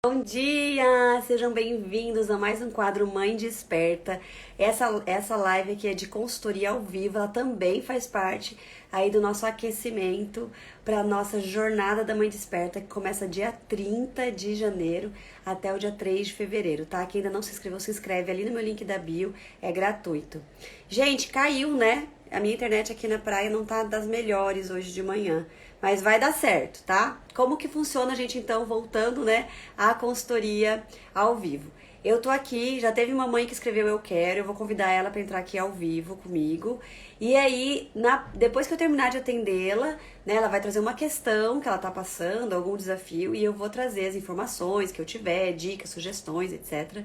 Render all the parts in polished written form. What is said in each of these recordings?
Bom dia! Sejam bem-vindos a mais um quadro Mãe Desperta. Essa live aqui é de consultoria ao vivo, ela também faz parte aí do nosso aquecimento para a nossa jornada da Mãe Desperta, que começa dia 30 de janeiro até o dia 3 de fevereiro, tá? Quem ainda não se inscreveu, se inscreve ali no meu link da bio, é gratuito. Gente, caiu, né? A minha internet aqui na praia não tá das melhores hoje de manhã. Mas vai dar certo, tá? Como que funciona, gente, então, voltando, né, à consultoria ao vivo. Eu tô aqui, já teve uma mãe que escreveu eu quero, eu vou convidar ela para entrar aqui ao vivo comigo. E aí, depois que eu terminar de atendê-la, né, ela vai trazer uma questão que ela tá passando, algum desafio, e eu vou trazer as informações que eu tiver, dicas, sugestões, etc.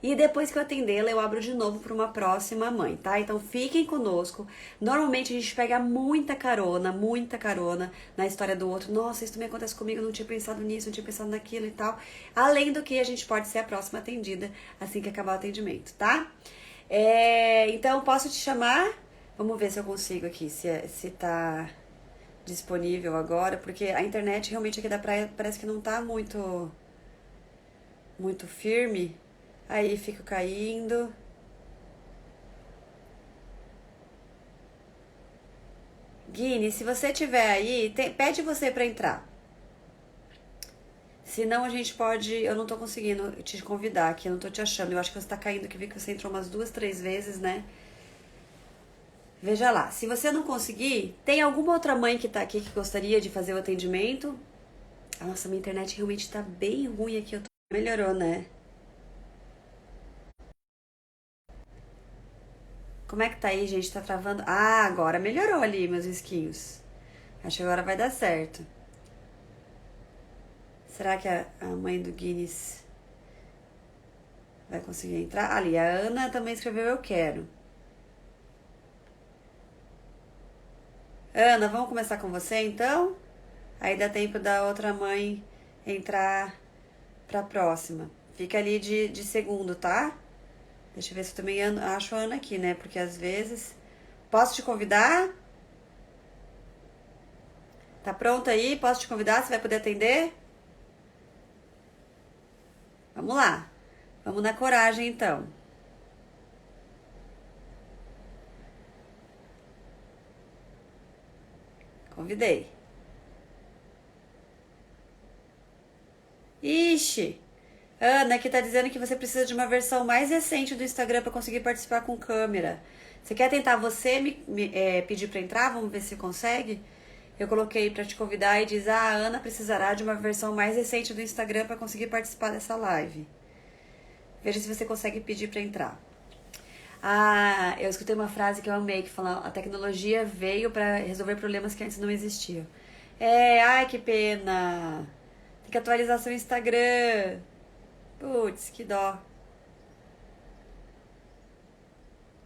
E depois que eu atendê-la, eu abro de novo para uma próxima mãe, tá? Então fiquem conosco. Normalmente a gente pega muita carona na história do outro. Nossa, isso também acontece comigo, eu não tinha pensado nisso, não tinha pensado naquilo e tal. Além do que a gente pode ser a próxima atendida assim que acabar o atendimento, tá? Então, posso te chamar? Vamos ver se eu consigo aqui, se tá disponível agora, porque a internet realmente aqui da praia parece que não tá muito firme. Aí fico caindo. Guine, se você tiver aí, pede você pra entrar. Senão a gente pode. Eu não tô conseguindo te convidar aqui, eu não tô te achando. Eu acho que você tá caindo, que vi que você entrou umas duas, três vezes, né? Veja lá. Se você não conseguir, tem alguma outra mãe que tá aqui que gostaria de fazer o atendimento? Nossa, minha internet realmente tá bem ruim aqui. Melhorou, né? Como é que tá aí, gente? Tá travando? Ah, agora melhorou ali, meus risquinhos. Acho que agora vai dar certo. Será que a mãe do Guinness vai conseguir entrar? Ali, a Ana também escreveu eu quero. Ana, vamos começar com você então? Aí dá tempo da outra mãe entrar pra próxima. Fica ali de segundo, tá? Deixa eu ver se eu também acho a Ana aqui, né? Porque às vezes. Posso te convidar? Tá pronta aí? Posso te convidar? Você vai poder atender? Vamos lá. Vamos na coragem então. Convidei. Ixi! Ana, aqui tá dizendo que você precisa de uma versão mais recente do Instagram para conseguir participar com câmera. Você quer tentar você pedir para entrar? Vamos ver se consegue? Eu coloquei para te convidar e diz: a Ana precisará de uma versão mais recente do Instagram para conseguir participar dessa live. Veja se você consegue pedir para entrar. Ah, eu escutei uma frase que eu amei, que fala: a tecnologia veio para resolver problemas que antes não existiam. Ai que pena. Tem que atualizar seu Instagram. Putz, que dó.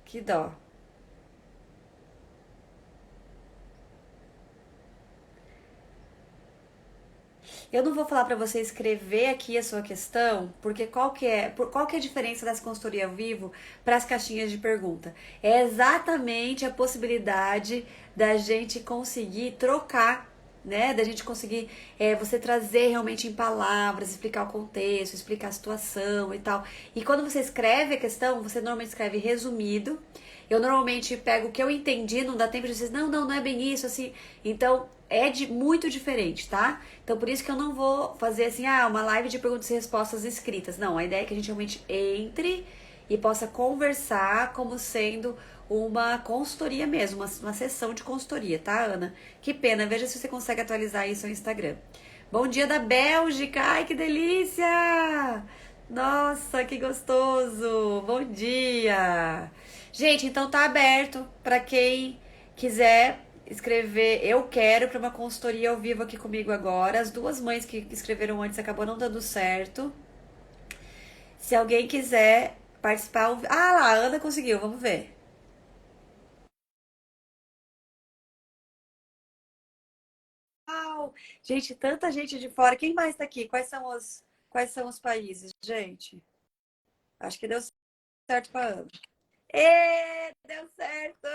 Que dó. Eu não vou falar para você escrever aqui a sua questão, porque qual que é a diferença dessa consultoria ao vivo para as caixinhas de pergunta? É exatamente a possibilidade da gente conseguir trocar, né? Da gente conseguir você trazer realmente em palavras, explicar o contexto, explicar a situação e tal. E quando você escreve a questão, você normalmente escreve resumido. Eu normalmente pego o que eu entendi, não dá tempo de dizer, não é bem isso, assim. Então, muito diferente, tá? Então, por isso que eu não vou fazer assim, uma live de perguntas e respostas escritas. Não, a ideia é que a gente realmente entre e possa conversar como sendo uma consultoria mesmo, uma sessão de consultoria, tá, Ana? Que pena, veja se você consegue atualizar aí seu Instagram. Bom dia da Bélgica, ai que delícia! Nossa, que gostoso! Bom dia! Gente, então tá aberto para quem quiser escrever eu quero para uma consultoria ao vivo aqui comigo agora. As duas mães que escreveram antes acabou não dando certo. Se alguém quiser participar, lá, a Ana conseguiu, vamos ver. Uau! Gente, tanta gente de fora. Quem mais tá aqui? Quais são os países, gente? Acho que deu certo pra Ana. Deu certo!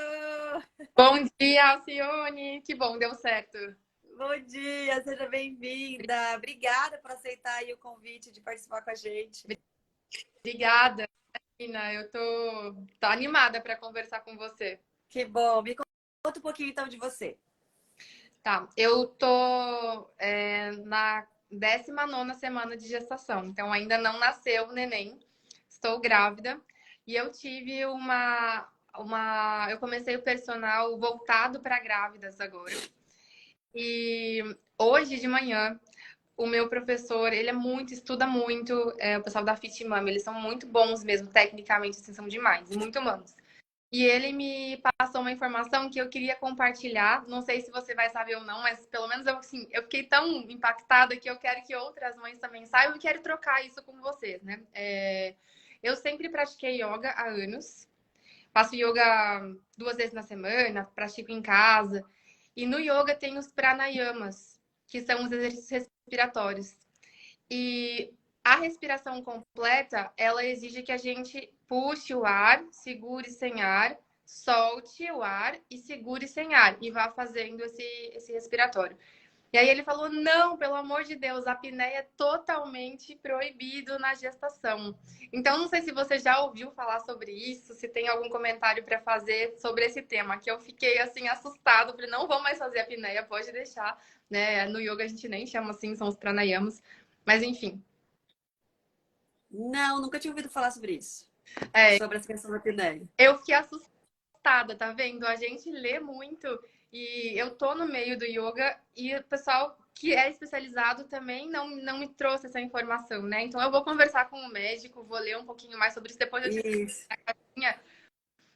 Bom dia, Alcione! Que bom, deu certo. Bom dia, seja bem-vinda. Obrigada por aceitar aí o convite de participar com a gente. Obrigada, Ina. Tô animada para conversar com você. Que bom. Me conta um pouquinho então de você. Tá, eu tô na 19ª semana de gestação, então ainda não nasceu o neném. Estou grávida e eu tive eu comecei o personal voltado para grávidas agora. E hoje de manhã o meu professor, ele estuda muito, o pessoal da Fit Mama, eles são muito bons mesmo, tecnicamente, assim, são demais, e muito humanos. E ele me passou uma informação que eu queria compartilhar. Não sei se você vai saber ou não, mas pelo menos eu fiquei tão impactada que eu quero que outras mães também saibam e quero trocar isso com vocês, né? Eu sempre pratiquei yoga há anos. Faço yoga 2 vezes na semana, pratico em casa. E no yoga tem os pranayamas, que são os exercícios respiratórios. E a respiração completa, ela exige que a gente puxe o ar, segure sem ar, solte o ar e segure sem ar. E vá fazendo esse respiratório. E aí ele falou, não, pelo amor de Deus, a apneia é totalmente proibido na gestação. Então, não sei se você já ouviu falar sobre isso, se tem algum comentário para fazer sobre esse tema, que eu fiquei, assim, assustado. Falei, não vou mais fazer apneia, pode deixar. Né? No yoga a gente nem chama assim, são os pranayamas. Mas, enfim. Não, nunca tinha ouvido falar sobre isso. É, Sobre essa questão da apneia. eu fiquei assustada, tá vendo? A gente lê muito e eu tô no meio do yoga e o pessoal que é especializado também não me trouxe essa informação, né? Então eu vou conversar com o médico, vou ler um pouquinho mais sobre isso, depois eu te Isso.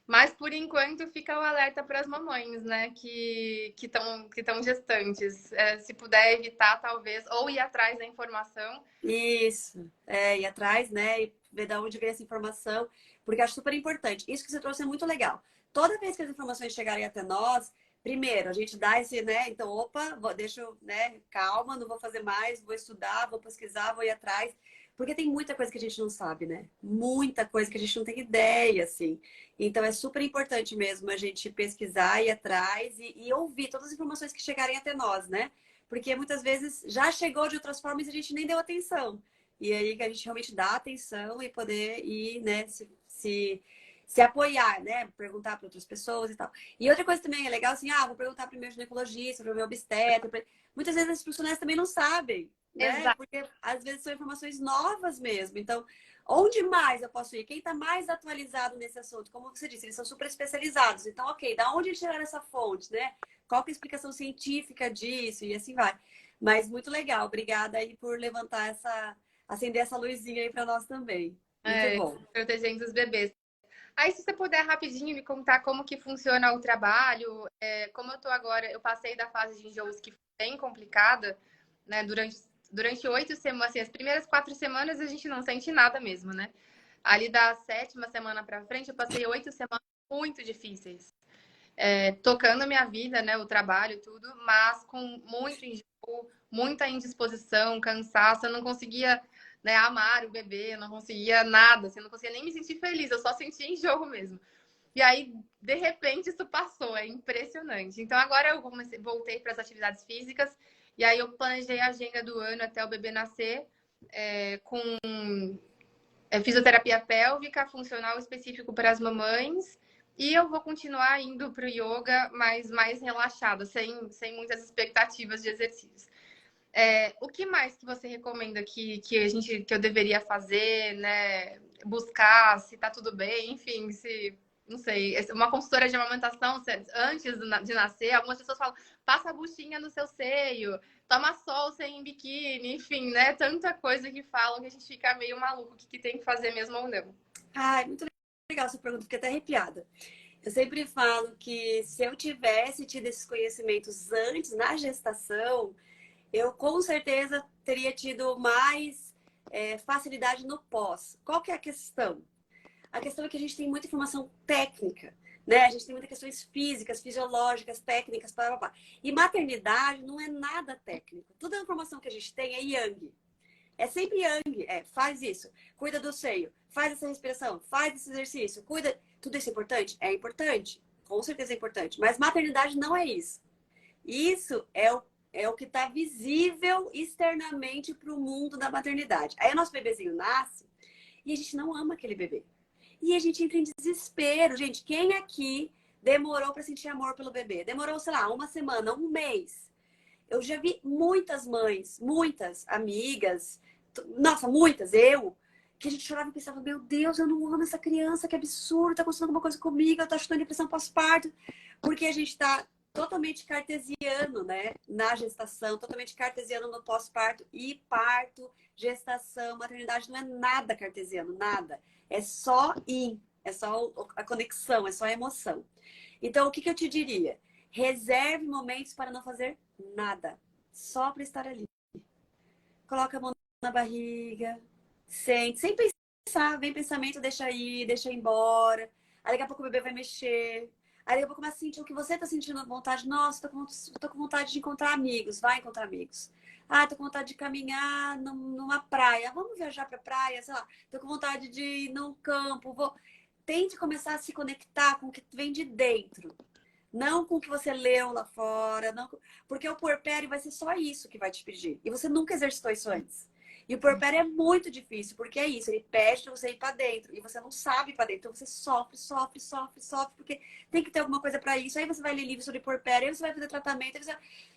mas por enquanto fica o alerta para as mamães, né, que estão gestantes. Se puder evitar, talvez, ou ir atrás da informação. Isso. É, ir atrás, né? E ver de onde vem essa informação, porque acho super importante. Isso que você trouxe é muito legal. Toda vez que as informações chegarem até nós, primeiro, a gente dá esse, né? Então, opa, deixa eu, né? Calma, não vou fazer mais, vou estudar, vou pesquisar, vou ir atrás. Porque tem muita coisa que a gente não sabe, né? Muita coisa que a gente não tem ideia, assim. Então, é super importante mesmo a gente pesquisar, ir atrás e ouvir todas as informações que chegarem até nós, né? Porque muitas vezes já chegou de outras formas e a gente nem deu atenção. E aí que a gente realmente dá atenção e poder ir, né, se apoiar, né? Perguntar para outras pessoas e tal. E outra coisa também é legal, assim, vou perguntar para o meu ginecologista, para o meu obstetra. Muitas vezes as profissionais também não sabem, né? Exato. Porque às vezes são informações novas mesmo. Então, onde mais eu posso ir? Quem está mais atualizado nesse assunto? Como você disse, eles são super especializados. Então, ok, da onde eles tiraram essa fonte, né? Qual que é a explicação científica disso? E assim vai. Mas muito legal. Obrigada aí por levantar acender essa luzinha aí para nós também. Muito bom. Protegendo os bebês. Aí, se você puder rapidinho me contar como que funciona o trabalho, como eu tô agora, eu passei da fase de enjoos que foi bem complicada, né? Durante 8 semanas, assim, as primeiras 4 semanas a gente não sente nada mesmo, né? Ali da 7ª semana pra frente, eu passei 8 semanas muito difíceis. Tocando a minha vida, né? O trabalho, tudo, mas com muito enjoo, muita indisposição, cansaço, eu não conseguia, né, amar o bebê, eu não conseguia nada, assim, eu não conseguia nem me sentir feliz, eu só sentia enjoo mesmo. E aí, de repente, isso passou, é impressionante. Então, agora eu voltei para as atividades físicas, e aí eu planejei a agenda do ano até o bebê nascer, com fisioterapia pélvica, funcional específico para as mamães, e eu vou continuar indo para o yoga, mas mais relaxada, sem muitas expectativas de exercícios. O que mais que você recomenda que eu deveria fazer, né? Buscar se tá tudo bem, enfim, se não sei, uma consultora de amamentação, antes de nascer, algumas pessoas falam, passa a buchinha no seu seio, toma sol sem biquíni, enfim, né? Tanta coisa que falam que a gente fica meio maluco, o que tem que fazer mesmo ou não. Ai, muito legal essa pergunta, fiquei até arrepiada. Eu sempre falo que se eu tivesse tido esses conhecimentos antes, na gestação, eu com certeza teria tido mais facilidade no pós. Qual que é a questão? A questão é que a gente tem muita informação técnica, né? A gente tem muitas questões físicas, fisiológicas, técnicas, blá, blá, blá. E maternidade não é nada técnico. Toda a informação que a gente tem é yang. É sempre yang. Faz isso, cuida do seio, faz essa respiração, faz esse exercício, cuida. Tudo isso é importante? É importante. Com certeza é importante. Mas maternidade não é isso. Isso é o que está visível externamente para o mundo da maternidade. Aí o nosso bebezinho nasce e a gente não ama aquele bebê. E a gente entra em desespero. Gente, quem aqui demorou para sentir amor pelo bebê? Demorou, sei lá, uma semana, um mês. Eu já vi muitas mães, muitas amigas, nossa, muitas, que a gente chorava e pensava, meu Deus, eu não amo essa criança, que absurdo, tá acontecendo alguma coisa comigo, eu tô achando depressão pós-parto. Porque a gente tá totalmente cartesiano, né? Na gestação, totalmente cartesiano no pós-parto e parto, gestação, maternidade não é nada cartesiano, nada. É só é só a conexão, é só a emoção. Então, o que eu te diria? Reserve momentos para não fazer nada, só para estar ali. Coloca a mão na barriga, sente, sem pensar, vem pensamento, deixa ir, deixa ir embora. Aí daqui a pouco o bebê vai mexer. Aí daqui a pouco começa a sentir o que você tá sentindo vontade. Nossa, tô com vontade de encontrar amigos. Vai encontrar amigos. Ah, tô com vontade de caminhar numa praia. Vamos viajar pra praia, sei lá. Tô com vontade de ir num campo. Tente começar a se conectar com o que vem de dentro. Não com o que você leu lá fora, não... porque o puerpério vai ser só isso que vai te pedir. E você nunca exercitou isso antes. E o puerpério é muito difícil, porque é isso, ele pede pra você ir pra dentro, e você não sabe ir pra dentro, então você sofre, sofre, sofre, sofre, porque tem que ter alguma coisa pra isso. Aí você vai ler livro sobre puerpério, aí você vai fazer tratamento,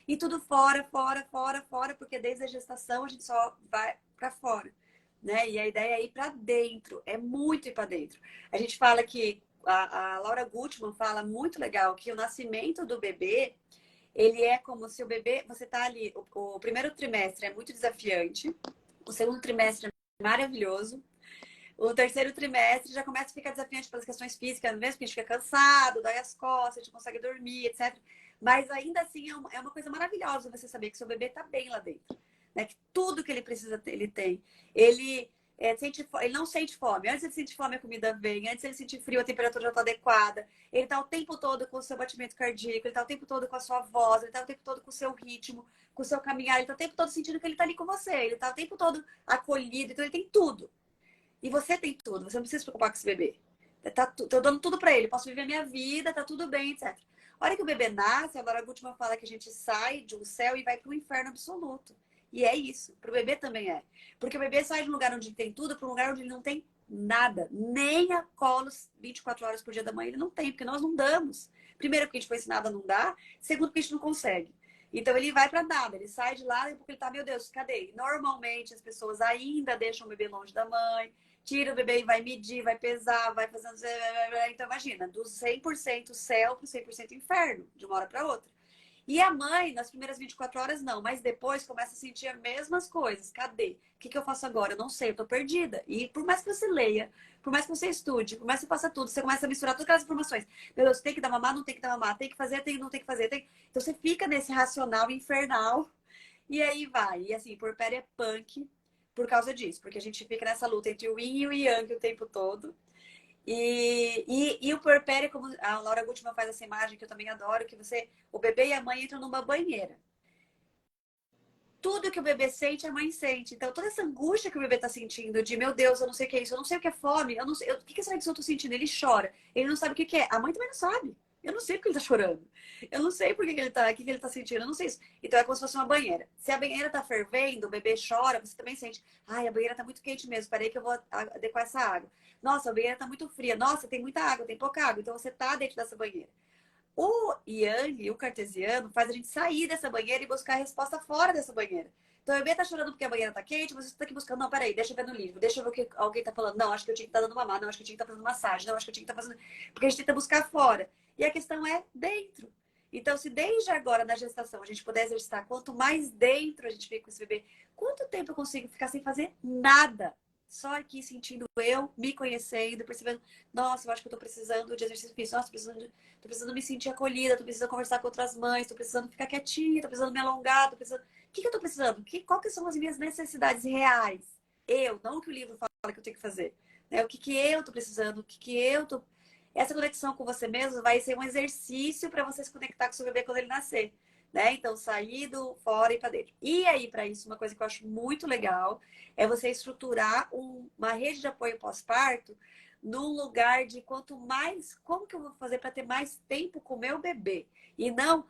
e tudo fora, fora, fora, fora, porque desde a gestação a gente só vai pra fora, né? E a ideia é ir pra dentro, é muito ir pra dentro. A gente fala que a Laura Gutman fala muito legal que o nascimento do bebê, ele é como se o bebê, você tá ali, o primeiro trimestre é muito desafiante, o segundo trimestre é maravilhoso, o terceiro trimestre já começa a ficar desafiante pelas questões físicas, mesmo que a gente fica cansado, dói as costas, a gente não consegue dormir, etc. Mas ainda assim é uma coisa maravilhosa você saber que seu bebê tá bem lá dentro, né? Que tudo que ele precisa ter, ele tem. Ele ele não sente fome. Antes ele sente fome, a comida vem. Antes ele sente frio, a temperatura já está adequada. Ele está o tempo todo com o seu batimento cardíaco, ele está o tempo todo com a sua voz, ele está o tempo todo com o seu ritmo, com o seu caminhar, ele está o tempo todo sentindo que ele está ali com você, ele está o tempo todo acolhido, então ele tem tudo. E você tem tudo, você não precisa se preocupar com esse bebê. Tô dando tudo para ele, posso viver a minha vida, tá tudo bem, etc. A hora que o bebê nasce, a Laura Gutman fala que a gente sai de um céu e vai para o inferno absoluto. E é isso, para o bebê também é. Porque o bebê sai de um lugar onde tem tudo para um lugar onde ele não tem nada. Nem a colos 24 horas por dia da mãe ele não tem, porque nós não damos. Primeiro, porque a gente foi ensinado a não dar. Segundo, porque a gente não consegue. Então ele vai para nada, ele sai de lá porque ele tá, meu Deus, cadê? Normalmente as pessoas ainda deixam o bebê longe da mãe, tira o bebê e vai medir, vai pesar, vai fazendo. Então imagina, do 100% céu para o 100% inferno, de uma hora para outra. E a mãe, nas primeiras 24 horas, não, mas depois começa a sentir as mesmas coisas. Cadê? O que eu faço agora? Eu não sei, eu tô perdida. E por mais que você leia, por mais que você estude, por mais que você faça tudo, você começa a misturar todas aquelas informações. Meu Deus, tem que dar mamar, não tem que dar mamar, tem que fazer, não tem que fazer. Então você fica nesse racional infernal e aí vai. E assim, porpéria é punk por causa disso, porque a gente fica nessa luta entre o yin e o yang o tempo todo. E o puerpério, como a Laura Gutman faz essa imagem que eu também adoro, que o bebê e a mãe entram numa banheira. Tudo que o bebê sente, a mãe sente. Então, toda essa angústia que o bebê está sentindo, de meu Deus, eu não sei o que é isso, eu não sei o que é fome, eu não sei, o que será que eu estou sentindo? Ele chora, ele não sabe o que é. A mãe também não sabe. Eu não sei porque ele está chorando. Eu não sei porque ele tá, o que ele está sentindo, eu não sei isso. Então, é como se fosse uma banheira. Se a banheira está fervendo, o bebê chora, você também sente. Ai, a banheira está muito quente mesmo, peraí que eu vou adequar essa água. Nossa, a banheira está muito fria. Nossa, tem muita água, tem pouca água. Então, você está dentro dessa banheira. O Yang, o cartesiano, faz a gente sair dessa banheira e buscar a resposta fora dessa banheira. Então, o bebê tá chorando porque a banheira tá quente, você tá aqui buscando, não, peraí, deixa eu ver no livro, deixa eu ver o que alguém tá falando. Não, acho que eu tinha que estar dando mamar, não, acho que eu tinha que estar fazendo massagem, não, acho que eu tinha que estar fazendo... Porque a gente tenta buscar fora. E a questão é dentro. Então, se desde agora, na gestação, a gente puder exercitar, quanto mais dentro a gente fica com esse bebê, quanto tempo eu consigo ficar sem fazer nada? Só aqui sentindo eu, me conhecendo, percebendo, nossa, eu acho que eu tô precisando de exercício físico, nossa, tô precisando me sentir acolhida, tô precisando conversar com outras mães, tô precisando ficar quietinha, tô precisando me alongar, tô precisando... O que eu tô precisando? Qual que são as minhas necessidades reais? Eu, não o que o livro fala que eu tenho que fazer. Né? O que eu tô precisando, eu tô... Essa conexão com você mesmo vai ser um exercício para você se conectar com o seu bebê quando ele nascer. Né? Então, sair do fora e para dentro. E aí, para isso, uma coisa que eu acho muito legal é você estruturar uma rede de apoio pós-parto num lugar de quanto mais, como que eu vou fazer para ter mais tempo com o meu bebê? E não,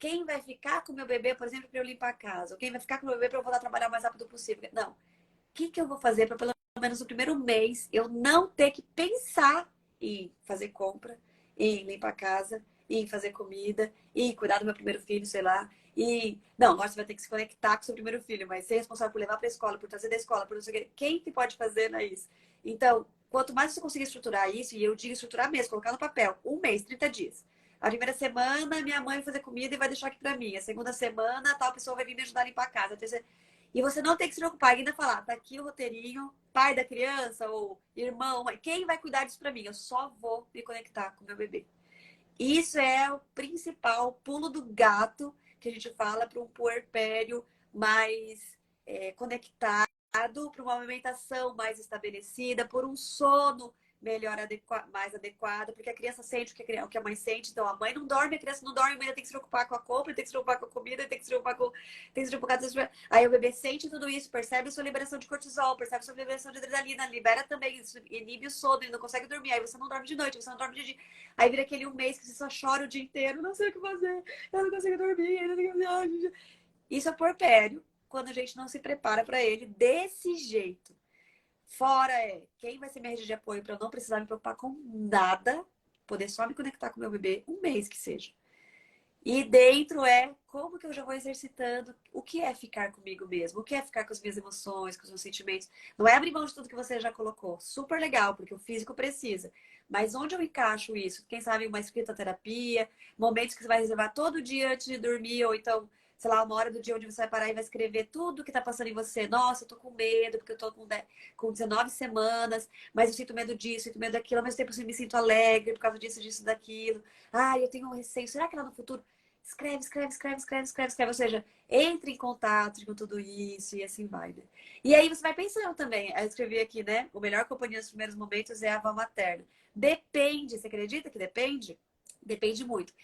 quem vai ficar com o meu bebê, por exemplo, para eu limpar a casa? Ou quem vai ficar com o meu bebê para eu voltar a trabalhar o mais rápido possível? Não. O que eu vou fazer para pelo menos no primeiro mês eu não ter que pensar em fazer compra, em limpar a casa, em fazer comida, em cuidar do meu primeiro filho, sei lá. E não, agora você vai ter que se conectar com o seu primeiro filho, mas ser responsável por levar para a escola, por trazer da escola, por não sei o quê. Quem que pode fazer, não é isso? Então, quanto mais você conseguir estruturar isso, e eu digo estruturar mesmo, colocar no papel, um mês, 30 dias. A primeira semana, minha mãe vai fazer comida e vai deixar aqui para mim. A segunda semana, tal pessoa vai vir me ajudar a limpar a casa. A terceira... E você não tem que se preocupar, ainda falar, tá aqui o roteirinho, pai da criança ou irmão, quem vai cuidar disso para mim? Eu só vou me conectar com o meu bebê. Isso é o principal pulo do gato que a gente fala para um puerpério mais conectado, para uma alimentação mais estabelecida, por um sono melhor, mais adequado, porque a criança sente o que a mãe sente. Então, a mãe não dorme, a criança não dorme, a mãe tem que se preocupar com a compra, tem que se preocupar com a comida, tem que se preocupar com... Tem que se preocupar com... Aí o bebê sente tudo isso, percebe a sua liberação de cortisol, percebe a sua liberação de adrenalina, libera também, isso inibe o sono, ele não consegue dormir, aí você não dorme de noite, você não dorme de dia. Aí vira aquele um mês que você só chora o dia inteiro, não sei o que fazer, eu não consigo dormir, eu não sei o que fazer. Isso é porpério, quando a gente não se prepara para ele desse jeito. Fora quem vai ser minha rede de apoio para eu não precisar me preocupar com nada, poder só me conectar com meu bebê um mês que seja. E dentro como que eu já vou exercitando o que é ficar comigo mesmo, o que é ficar com as minhas emoções, com os meus sentimentos. Não é abrir mão de tudo que você já colocou. Super legal, porque o físico precisa. Mas onde eu encaixo isso? Quem sabe uma escrita-terapia, momentos que você vai reservar todo dia antes de dormir, ou então, sei lá, uma hora do dia onde você vai parar e vai escrever tudo que tá passando em você. Nossa, eu tô com medo, porque eu tô com 19 semanas, mas eu sinto medo disso, sinto medo daquilo, ao mesmo tempo eu me sinto alegre por causa disso, disso, daquilo. Ah, eu tenho um receio. Será que lá no futuro... Escreve. Ou seja, entre em contato com tudo isso e assim vai, né? E aí você vai pensando também. Eu escrevi aqui, né? O melhor companhia nos primeiros momentos é a avó materna. Depende. Você acredita que depende? Depende muito.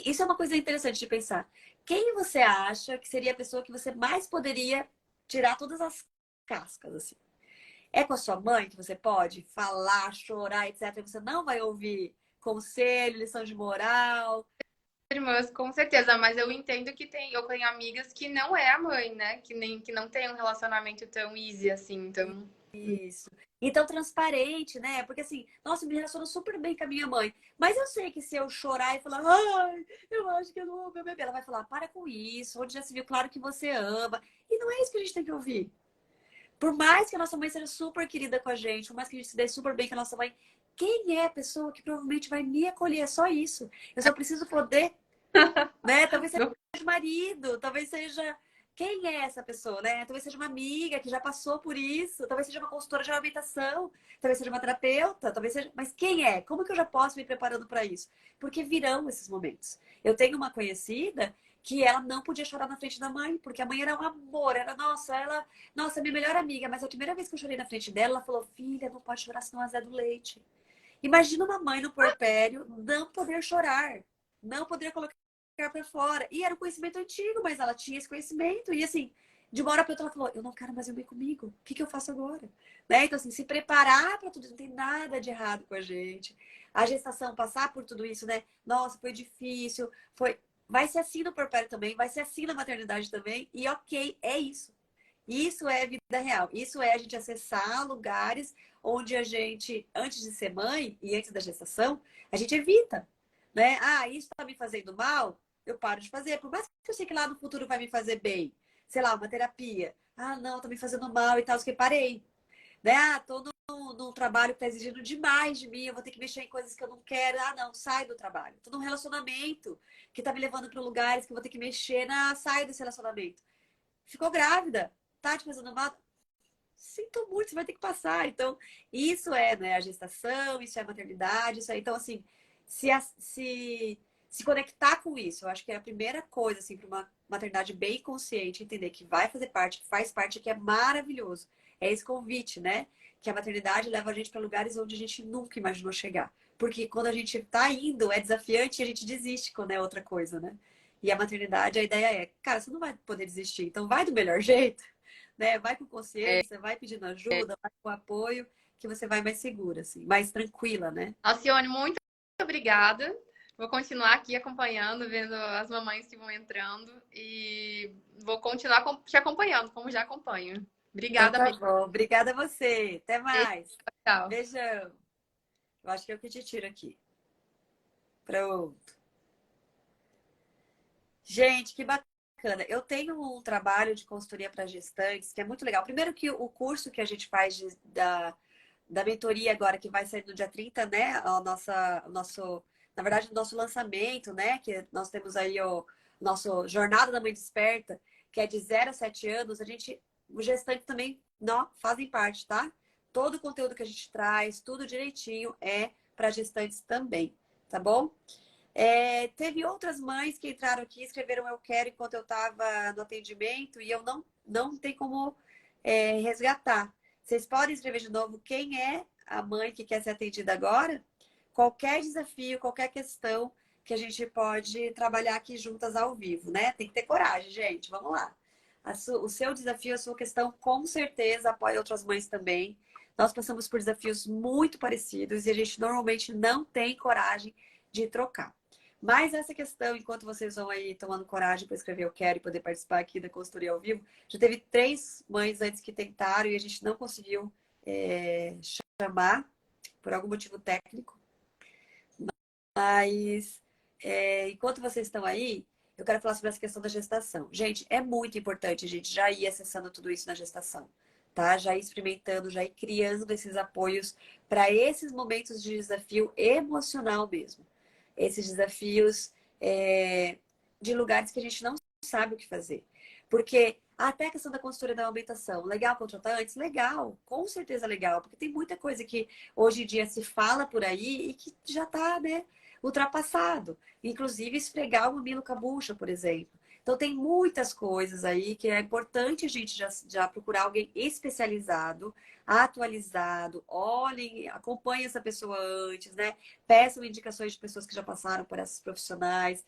Isso é uma coisa interessante de pensar. Quem você acha que seria a pessoa que você mais poderia tirar todas as cascas, assim? É com a sua mãe que você pode falar, chorar, etc. Você não vai ouvir conselho, lição de moral. Irmãs, com certeza, mas eu entendo que eu tenho amigas que não é a mãe, né? Que não tem um relacionamento tão easy assim, então. Isso. Então, transparente, né? Porque assim, nossa, eu me relaciono super bem com a minha mãe. Mas eu sei que se eu chorar e falar, ai, eu acho que eu não amo meu bebê, ela vai falar, para com isso, onde já se viu, claro que você ama. E não é isso que a gente tem que ouvir. Por mais que a nossa mãe seja super querida com a gente, por mais que a gente se dê super bem com a nossa mãe, quem é a pessoa que provavelmente vai me acolher? É só isso. Eu só preciso poder, né? Talvez seja o marido, talvez seja quem é essa pessoa, né? Talvez seja uma amiga que já passou por isso, talvez seja uma consultora de alimentação, talvez seja uma terapeuta, talvez seja. Mas quem é? Como que eu já posso me preparando para isso? Porque virão esses momentos. Eu tenho uma conhecida que ela não podia chorar na frente da mãe, porque a mãe era um amor, era nossa, minha melhor amiga, mas a primeira vez que eu chorei na frente dela, ela falou: "Filha, não pode chorar senão azeda do leite". Imagina uma mãe no puerpério não poder chorar, não poder colocar para fora. E era um conhecimento antigo, mas ela tinha esse conhecimento. E assim, de uma hora para outra, ela falou: eu não quero mais dormir comigo. O que eu faço agora? Né? Então, assim, se preparar para tudo, não tem nada de errado com a gente. A gestação, passar por tudo isso, né? Nossa, foi difícil, foi. Vai ser assim no puerpério também, vai ser assim na maternidade também. E ok, é isso. Isso é vida real. Isso é a gente acessar lugares onde a gente, antes de ser mãe e antes da gestação, a gente evita, né? Ah, isso está me fazendo mal, eu paro de fazer. Por mais que eu sei que lá no futuro vai me fazer bem. Sei lá, uma terapia. Ah, não, tá me fazendo mal e tal, que parei. Né? Ah, tô num trabalho que tá exigindo demais de mim, eu vou ter que mexer em coisas que eu não quero. Ah, não, sai do trabalho. Tô num relacionamento que tá me levando para lugares que eu vou ter que mexer sai desse relacionamento. Ficou grávida, tá te fazendo mal? Sinto muito, você vai ter que passar. Então, isso é, né, a gestação, isso é a maternidade, isso é. Então, assim, se conectar com isso, eu acho que é a primeira coisa, assim, para uma maternidade bem consciente, entender que vai fazer parte, que faz parte, que é maravilhoso. É esse convite, né? Que a maternidade leva a gente para lugares onde a gente nunca imaginou chegar. Porque quando a gente tá indo, é desafiante e a gente desiste quando é outra coisa, né? E a maternidade, a ideia é, cara, você não vai poder desistir, então vai do melhor jeito, né? Vai com consciência, vai pedindo ajuda, vai com apoio, que você vai mais segura, assim, mais tranquila, né? Alcione, muito obrigada. Vou continuar aqui acompanhando, vendo as mamães que vão entrando e vou continuar te acompanhando, como já acompanho. Então Obrigada tá mesmo. bom. Obrigada a você. Até Beijo, mais. tchau. Beijão. Eu acho que é o que te tiro aqui. Pronto. Gente, que bacana. Eu tenho um trabalho de consultoria para gestantes que é muito legal. Primeiro que o curso que a gente faz da mentoria agora, que vai sair no dia 30, né? Na verdade, o nosso lançamento, né? Que nós temos aí o nosso Jornada da Mãe Desperta, que é de 0 a 7 anos. Os gestantes também não, fazem parte, tá? Todo o conteúdo que a gente traz, tudo direitinho, é para gestantes também, tá bom? Teve outras mães que entraram aqui e escreveram eu quero enquanto eu estava no atendimento e eu não tem como resgatar. Vocês podem escrever de novo quem é a mãe que quer ser atendida agora? Qualquer desafio, qualquer questão que a gente pode trabalhar aqui juntas ao vivo, né? Tem que ter coragem, gente. Vamos lá. O seu desafio, a sua questão, com certeza apoia outras mães também. Nós passamos por desafios muito parecidos e a gente normalmente não tem coragem de trocar. Mas essa questão, enquanto vocês vão aí tomando coragem para escrever eu quero e poder participar aqui da consultoria ao vivo, já teve 3 mães antes que tentaram e a gente não conseguiu chamar por algum motivo técnico. Mas enquanto vocês estão aí, eu quero falar sobre essa questão da gestação. Gente, é muito importante a gente já ir acessando tudo isso na gestação, tá? Já ir experimentando, já ir criando esses apoios para esses momentos de desafio emocional mesmo. Esses desafios de lugares que a gente não sabe o que fazer. Porque até a questão da consultoria da alimentação, legal contratar antes? Legal, com certeza legal, porque tem muita coisa que hoje em dia se fala por aí e que já está, né, ultrapassado. Inclusive esfregar o mamilo com a bucha, por exemplo. Então tem muitas coisas aí que é importante a gente já procurar alguém especializado, atualizado, olhem, acompanhem essa pessoa antes, né? Peçam indicações de pessoas que já passaram por essas profissionais,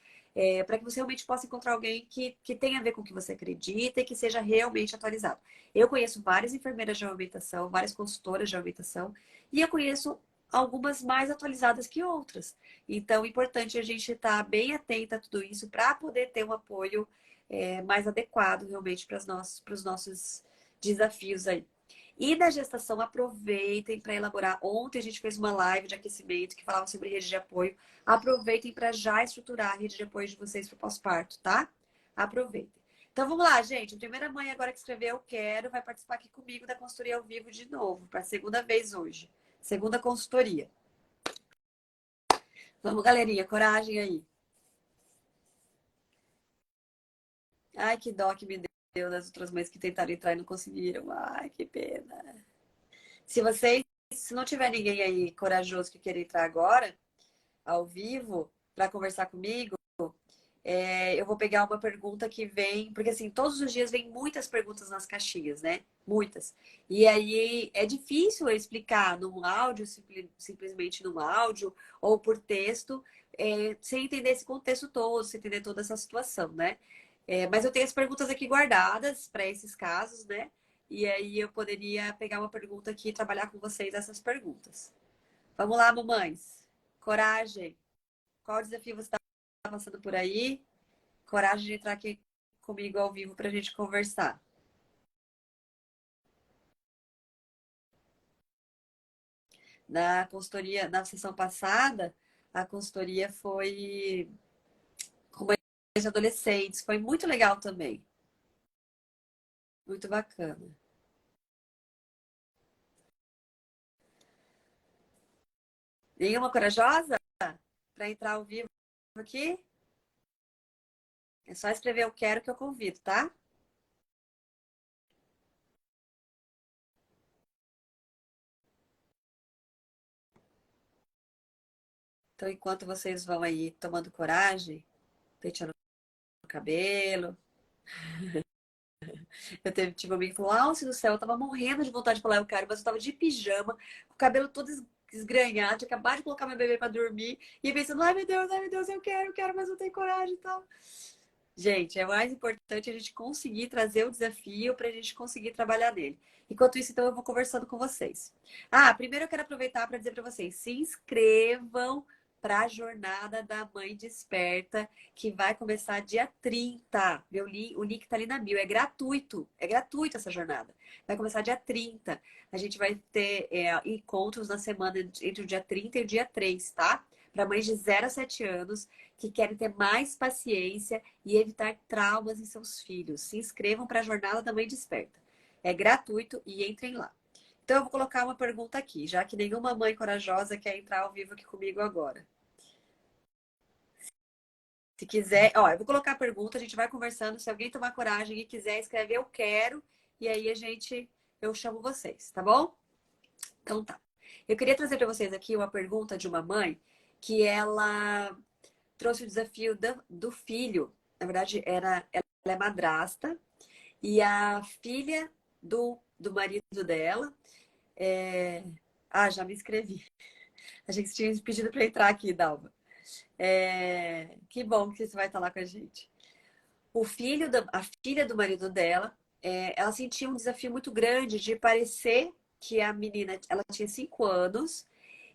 para que você realmente possa encontrar alguém que tenha a ver com o que você acredita e que seja realmente atualizado. Eu conheço várias enfermeiras de amamentação, várias consultoras de amamentação, e eu conheço algumas mais atualizadas que outras. Então, é importante a gente estar bem atenta a tudo isso para poder ter um apoio mais adequado realmente para os nossos desafios aí. E da gestação, aproveitem para elaborar. Ontem a gente fez uma live de aquecimento que falava sobre rede de apoio. Aproveitem para já estruturar a rede de apoio de vocês para o pós-parto, tá? Aproveitem. Então vamos lá, gente. A primeira mãe agora que escreveu eu quero vai participar aqui comigo da consultoria ao vivo de novo, para a segunda vez hoje. Segunda consultoria. Vamos, galerinha, coragem aí. Ai, que dó que me deu das outras mães que tentaram entrar e não conseguiram. Ai, que pena. Se não tiver ninguém aí corajoso que queira entrar agora, ao vivo, para conversar comigo, eu vou pegar uma pergunta que vem, porque assim, todos os dias vem muitas perguntas nas caixinhas, né? Muitas. E aí é difícil eu explicar num áudio, simplesmente num áudio, ou por texto, sem entender esse contexto todo, sem entender toda essa situação, né? Mas eu tenho as perguntas aqui guardadas para esses casos, né? E aí eu poderia pegar uma pergunta aqui e trabalhar com vocês essas perguntas. Vamos lá, mamães. Coragem. Qual desafio você está passando por aí? Coragem de entrar aqui comigo ao vivo para a gente conversar. Na consultoria, na sessão passada, a consultoria foi com mães de adolescentes. Foi muito legal também. Muito bacana. Nenhuma corajosa para entrar ao vivo aqui? É só escrever eu quero que eu convido, tá? Então, enquanto vocês vão aí tomando coragem, penteando o cabelo. Tive um amigo que falou: Alce do céu, eu tava morrendo de vontade de falar eu quero, mas eu tava de pijama, com o cabelo todo esgranhado, tinha acabado de colocar meu bebê pra dormir, e pensando: ai meu Deus, eu quero, mas não tenho coragem e tal. Gente, é mais importante a gente conseguir trazer o desafio para a gente conseguir trabalhar nele. Enquanto isso, então, eu vou conversando com vocês. Primeiro eu quero aproveitar para dizer para vocês: se inscrevam para a Jornada da Mãe Desperta, que vai começar dia 30. O link tá ali na bio. É gratuito essa jornada. Vai começar dia 30. A gente vai ter encontros na semana entre o dia 30 e o dia 3, tá? Para mães de 0 a 7 anos que querem ter mais paciência e evitar traumas em seus filhos. Se inscrevam para a Jornada da Mãe Desperta. É gratuito e entrem lá. Então, eu vou colocar uma pergunta aqui, já que nenhuma mãe corajosa quer entrar ao vivo aqui comigo agora. Se quiser, ó, eu vou colocar a pergunta, a gente vai conversando. Se alguém tomar coragem e quiser escrever, eu quero. E aí eu chamo vocês, tá bom? Então tá. Eu queria trazer para vocês aqui uma pergunta de uma mãe que ela trouxe o desafio do filho. Na verdade, ela é madrasta e a filha do marido dela. Já me inscrevi. Achei que você tinha pedido para entrar aqui, Dalva. Que bom que você vai estar lá com a gente. A filha do marido dela, ela sentia um desafio muito grande de parecer que a menina, ela tinha 5 anos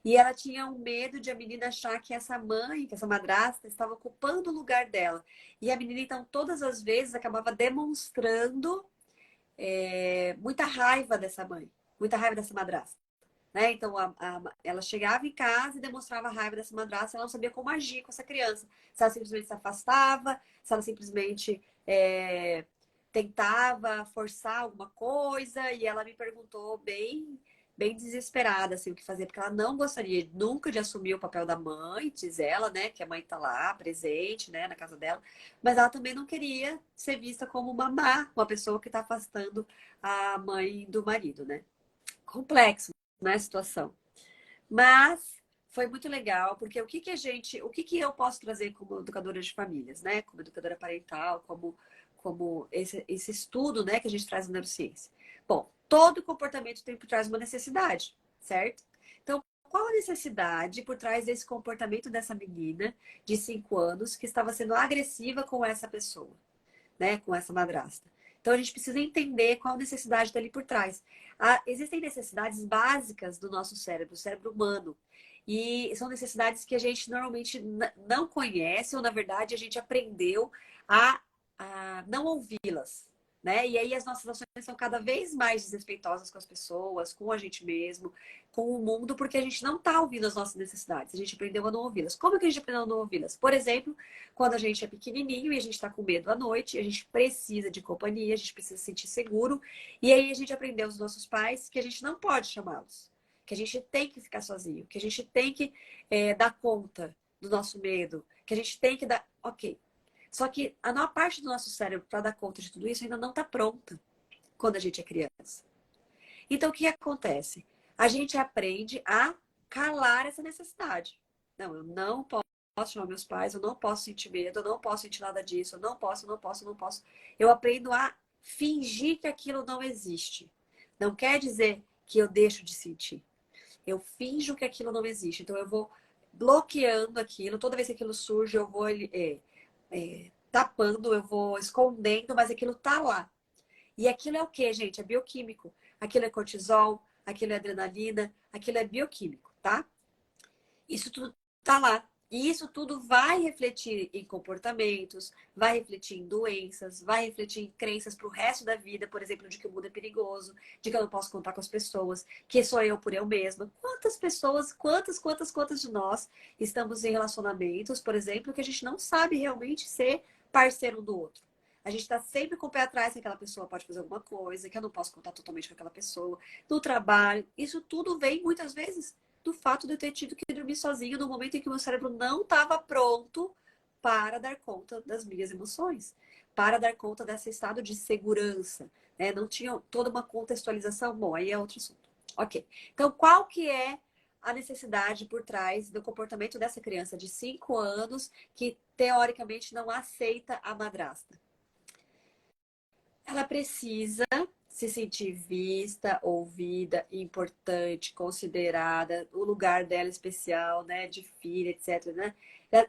e ela tinha um medo de a menina achar que essa mãe, que essa madrasta, estava ocupando o lugar dela. E a menina, então, todas as vezes acabava demonstrando muita raiva dessa mãe, muita raiva dessa madrasta. Né? Então, ela chegava em casa e demonstrava a raiva dessa madrasta, ela não sabia como agir com essa criança. Se ela simplesmente se afastava, se ela simplesmente tentava forçar alguma coisa, e ela me perguntou bem desesperada assim, o que fazer, porque ela não gostaria nunca de assumir o papel da mãe, diz ela, né, que a mãe tá lá, presente, né, na casa dela, mas ela também não queria ser vista como uma má, uma pessoa que está afastando a mãe do marido, né? Complexo, né, a situação. Mas foi muito legal, porque o que que eu posso trazer como educadora de famílias, né? Como educadora parental, como esse estudo, né, que a gente traz na neurociência. Bom, todo comportamento tem por trás uma necessidade, certo? Então, qual a necessidade por trás desse comportamento dessa menina de 5 anos que estava sendo agressiva com essa pessoa, né, com essa madrasta? Então, a gente precisa entender qual a necessidade dali por trás. Existem necessidades básicas do nosso cérebro, o cérebro humano. E são necessidades que a gente normalmente não conhece, ou na verdade a gente aprendeu a não ouvi-las. Né? E aí as nossas ações são cada vez mais desrespeitosas com as pessoas, com a gente mesmo, com o mundo, porque a gente não está ouvindo as nossas necessidades. A gente aprendeu a não ouvi-las. Como que a gente aprendeu a não ouvi-las? Por exemplo, quando a gente é pequenininho e a gente está com medo à noite, a gente precisa de companhia, a gente precisa se sentir seguro. E aí a gente aprendeu os nossos pais que a gente não pode chamá-los, que a gente tem que ficar sozinho, que a gente tem que dar conta do nosso medo, que a gente tem que dar. Ok. Só que a maior parte do nosso cérebro para dar conta de tudo isso ainda não está pronta quando a gente é criança. Então o que acontece? A gente aprende a calar essa necessidade. Não, eu não posso chamar meus pais, eu não posso sentir medo, eu não posso sentir nada disso, eu não posso, não posso, não posso. Eu aprendo a fingir que aquilo não existe. Não quer dizer que eu deixo de sentir. Eu finjo que aquilo não existe. Então eu vou bloqueando aquilo. Toda vez que aquilo surge, eu vou tapando, eu vou escondendo, mas aquilo tá lá. E aquilo é o que, gente? É bioquímico. Aquilo é cortisol, aquilo é adrenalina, aquilo é bioquímico, tá? Isso tudo tá lá. E isso tudo vai refletir em comportamentos, vai refletir em doenças, vai refletir em crenças para o resto da vida, por exemplo, de que o mundo é perigoso, de que eu não posso contar com as pessoas, que sou eu por eu mesma. Quantas pessoas, quantas de nós estamos em relacionamentos, por exemplo, que a gente não sabe realmente ser parceiro um do outro? A gente está sempre com o pé atrás que aquela pessoa pode fazer alguma coisa, que eu não posso contar totalmente com aquela pessoa. No trabalho, isso tudo vem muitas vezes do fato de eu ter tido que dormir sozinho no momento em que o meu cérebro não estava pronto para dar conta das minhas emoções, para dar conta desse estado de segurança. Né? Não tinha toda uma contextualização. Bom, aí é outro assunto. Ok. Então, qual que é a necessidade por trás do comportamento dessa criança de 5 anos que, teoricamente, não aceita a madrasta? Ela precisa se sentir vista, ouvida, importante, considerada, o lugar dela especial, né, de filha, etc, né?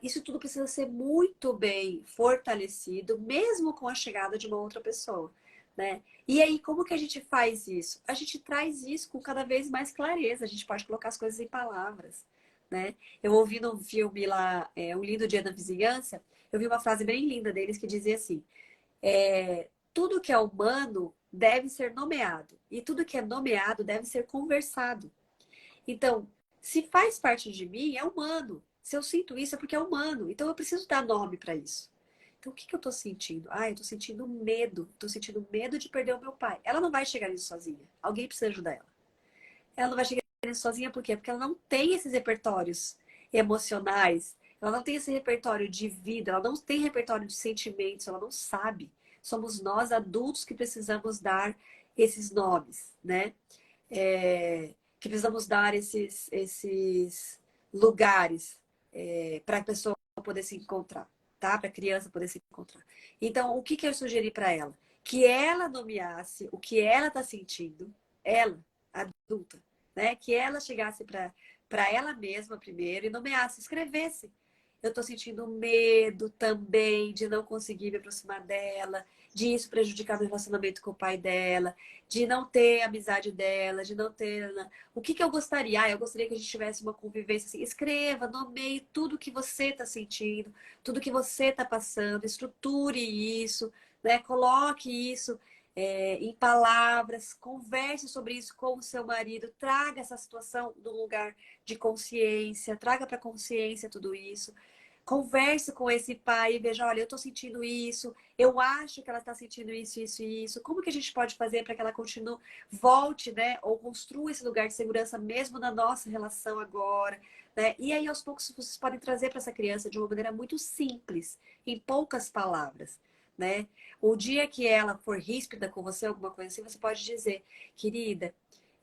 Isso tudo precisa ser muito bem fortalecido, mesmo com a chegada de uma outra pessoa, né? E aí, como que a gente faz isso? A gente traz isso com cada vez mais clareza, a gente pode colocar as coisas em palavras, né? Eu ouvi no filme lá, Um Lindo Dia da Vizinhança, eu vi uma frase bem linda deles que dizia assim, tudo que é humano deve ser nomeado, e tudo que é nomeado deve ser conversado. Então, se faz parte de mim, é humano. Se eu sinto isso, é porque é humano. Então, eu preciso dar nome para isso. Então, o que que eu tô sentindo? Ah, eu tô sentindo medo. Tô sentindo medo de perder o meu pai. Ela não vai chegar nisso sozinha. Alguém precisa ajudar ela. Ela não vai chegar nisso sozinha, por quê? Porque ela não tem esses repertórios emocionais. Ela não tem esse repertório de vida. Ela não tem repertório de sentimentos. Ela não sabe. Somos nós, adultos, que precisamos dar esses nomes, né? Que precisamos dar esses lugares para a pessoa poder se encontrar, tá? Para a criança poder se encontrar. Então, o que que eu sugeri para ela? Que ela nomeasse o que ela está sentindo, ela, adulta, né? Que ela chegasse para ela mesma primeiro e nomeasse, escrevesse. Eu estou sentindo medo também de não conseguir me aproximar dela, de isso prejudicar meu relacionamento com o pai dela, de não ter a amizade dela, de não ter. O que que eu gostaria? Ah, eu gostaria que a gente tivesse uma convivência assim. Escreva, nomeie tudo que você está sentindo, tudo que você está passando, estruture isso, né? Coloque isso em palavras, converse sobre isso com o seu marido, traga essa situação do lugar de consciência, traga para consciência tudo isso. Converse com esse pai e veja, olha, eu estou sentindo isso, eu acho que ela está sentindo isso, isso e isso. Como que a gente pode fazer para que ela continue, volte, né? Ou construa esse lugar de segurança mesmo na nossa relação agora, né? E aí, aos poucos, vocês podem trazer para essa criança de uma maneira muito simples, em poucas palavras, né? O dia que ela for ríspida com você, alguma coisa assim, você pode dizer, querida,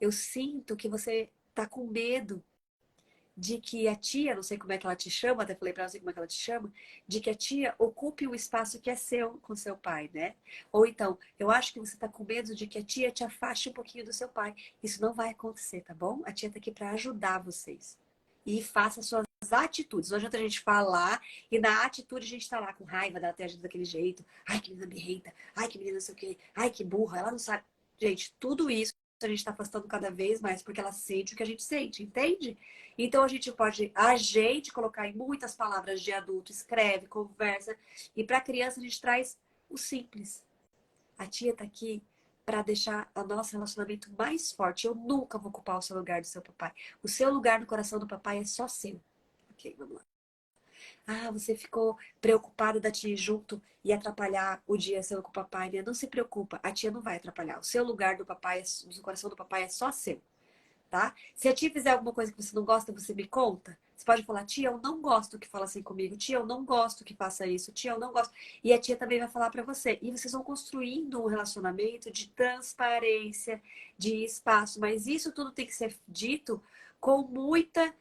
eu sinto que você está com medo de que a tia, não sei como é que ela te chama, até falei para ela, não sei como é que ela te chama, de que a tia ocupe o espaço que é seu com seu pai, né? Ou então, eu acho que você está com medo de que a tia te afaste um pouquinho do seu pai. Isso não vai acontecer, tá bom? A tia está aqui para ajudar vocês. E faça suas atitudes. Não adianta a gente falar e na atitude a gente está lá com raiva dela ter agido daquele jeito. Ai, que menina birrenta. Ai, que menina não sei o quê. Ai, que burra. Ela não sabe. Gente, tudo isso a gente está afastando cada vez mais porque ela sente o que a gente sente, entende? Então a gente pode, a gente, colocar em muitas palavras de adulto, escreve, conversa. E para a criança a gente traz o simples. A tia tá aqui para deixar o nosso relacionamento mais forte. Eu nunca vou ocupar o seu lugar do seu papai. O seu lugar no coração do papai é só seu. Ok, vamos lá. Ah, você ficou preocupada da tia ir junto e atrapalhar o dia seu com o papai, né? Não se preocupa, a tia não vai atrapalhar. O seu lugar do papai, do coração do papai é só seu, tá? Se a tia fizer alguma coisa que você não gosta, você me conta. Você pode falar, tia, eu não gosto que fala assim comigo. Tia, eu não gosto que faça isso. Tia, eu não gosto. E a tia também vai falar para você. E vocês vão construindo um relacionamento de transparência, de espaço. Mas isso tudo tem que ser dito com muita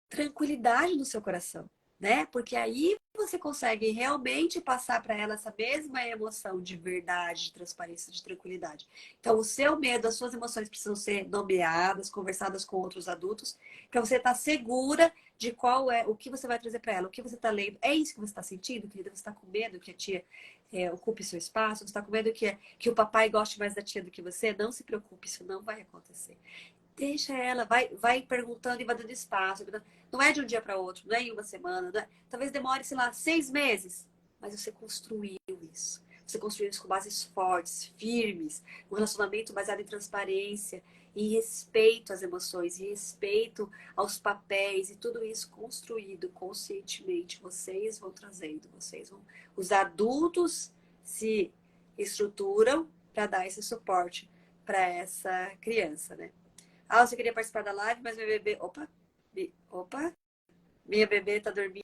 tranquilidade no seu coração, né? Porque aí você consegue realmente passar para ela essa mesma emoção de verdade, de transparência, de tranquilidade. Então, o seu medo, as suas emoções precisam ser nomeadas, conversadas com outros adultos, para você estar segura de qual é o que você vai trazer para ela, o que você está lendo. É isso que você está sentindo, querida? Você está com medo que a tia ocupe seu espaço? Você está com medo que o papai goste mais da tia do que você? Não se preocupe, isso não vai acontecer. Deixa ela, vai perguntando e vai dando espaço. Não é de um dia para outro, não é em uma semana. Talvez demore, sei lá, 6 meses. Mas você construiu isso. Você construiu isso com bases fortes, firmes, um relacionamento baseado em transparência, em respeito às emoções, em respeito aos papéis e tudo isso construído conscientemente. Vocês vão trazendo, os adultos se estruturam para dar esse suporte para essa criança, né? Ah, você queria participar da live, mas meu bebê. Opa! Minha bebê tá dormindo,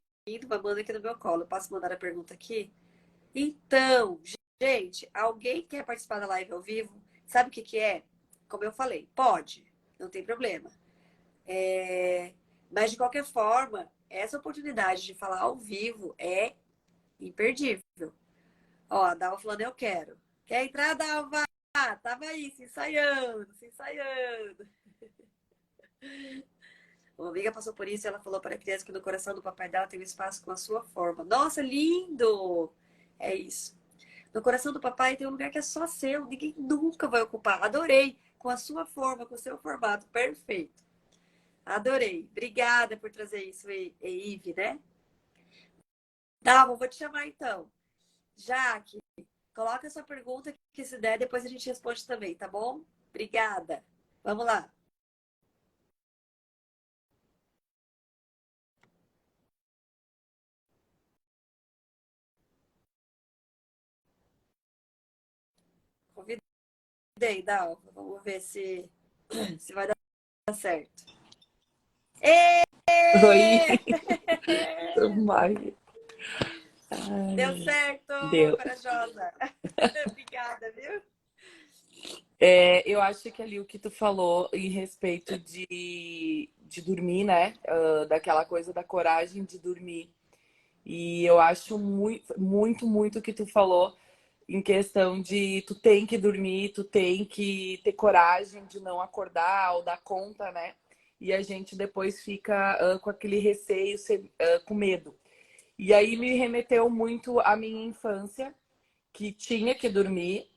mamando aqui no meu colo. Posso mandar a pergunta aqui? Então, gente, alguém quer participar da live ao vivo? Sabe o que que é? Como eu falei, pode, não tem problema. Mas de qualquer forma, essa oportunidade de falar ao vivo é imperdível. Ó, a Dalva falando, eu quero. Quer entrar, Dalva? Tava aí, se ensaiando, se ensaiando. Uma amiga passou por isso e ela falou para a criança que no coração do papai dela tem um espaço com a sua forma. Nossa, lindo! É isso. No coração do papai tem um lugar que é só seu, ninguém nunca vai ocupar. Adorei! Com a sua forma, com o seu formato, perfeito. Adorei. Obrigada por trazer isso, Ive, né? Tá, vou te chamar então. Jaque, coloca a sua pergunta que se der, depois a gente responde também, tá bom? Obrigada. Vamos lá. Convidei, Dalva. Vamos ver se vai dar certo. Ê! Oi, Mai. Deu Ai, certo, deu. corajosa. Obrigada, viu? Eu acho que ali o que tu falou em respeito de dormir, né? Daquela coisa da coragem de dormir. E eu acho muito o que tu falou em questão de tu tem que dormir, tu tem que ter coragem de não acordar ou dar conta, né? E a gente depois fica com aquele receio, com medo. E aí me remeteu muito à minha infância, que tinha que dormir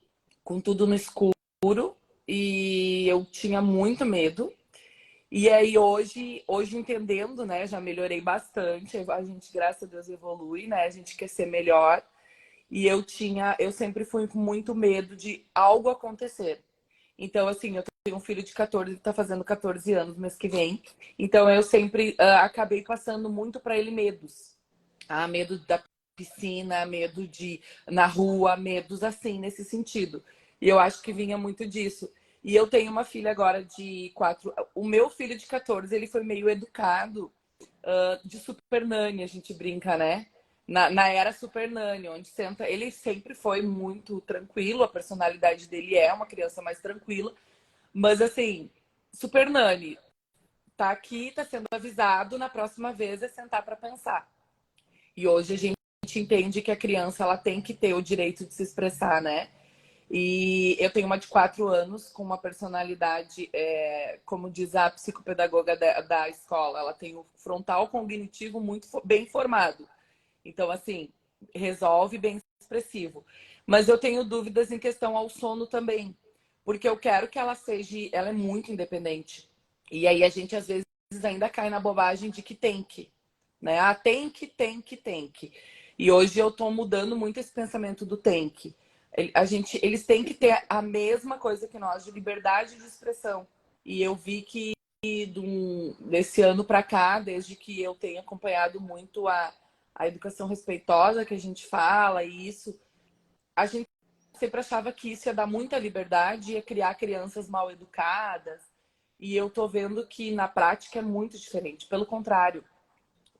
com tudo no escuro e eu tinha muito medo. E aí hoje entendendo, né, já melhorei bastante. A gente, graças a Deus, evolui, né? A gente quer ser melhor. E eu sempre fui com muito medo de algo acontecer. Então, assim, eu tenho um filho de 14, que tá fazendo 14 anos mês que vem. Então, eu sempre acabei passando muito para ele medos. Medo da piscina, medo de na rua, medos assim, nesse sentido. E eu acho que vinha muito disso. E eu tenho uma filha agora de 4. O meu filho de 14, ele foi meio educado de Super Nanny, a gente brinca, né? Na era Super Nanny, onde senta. Ele sempre foi muito tranquilo, a personalidade dele é uma criança mais tranquila. Mas assim, Super Nanny, tá aqui, tá sendo avisado, na próxima vez é sentar para pensar. E hoje a gente entende que a criança ela tem que ter o direito de se expressar, né? E eu tenho uma de 4 anos com uma personalidade, como diz a psicopedagoga da escola, ela tem o frontal cognitivo muito bem formado. Então, assim, resolve bem expressivo. Mas eu tenho dúvidas em questão ao sono também, porque eu quero que ela é muito independente. E aí a gente às vezes ainda cai na bobagem de que tem que, né? Tem que. E hoje eu tô mudando muito esse pensamento do tem que. Eles têm que ter a mesma coisa que nós, de liberdade de expressão. E eu vi que desse ano para cá, desde que eu tenho acompanhado muito a educação respeitosa que a gente fala, e isso, a gente sempre achava que isso ia dar muita liberdade, ia criar crianças mal educadas. E eu tô vendo que na prática é muito diferente. Pelo contrário,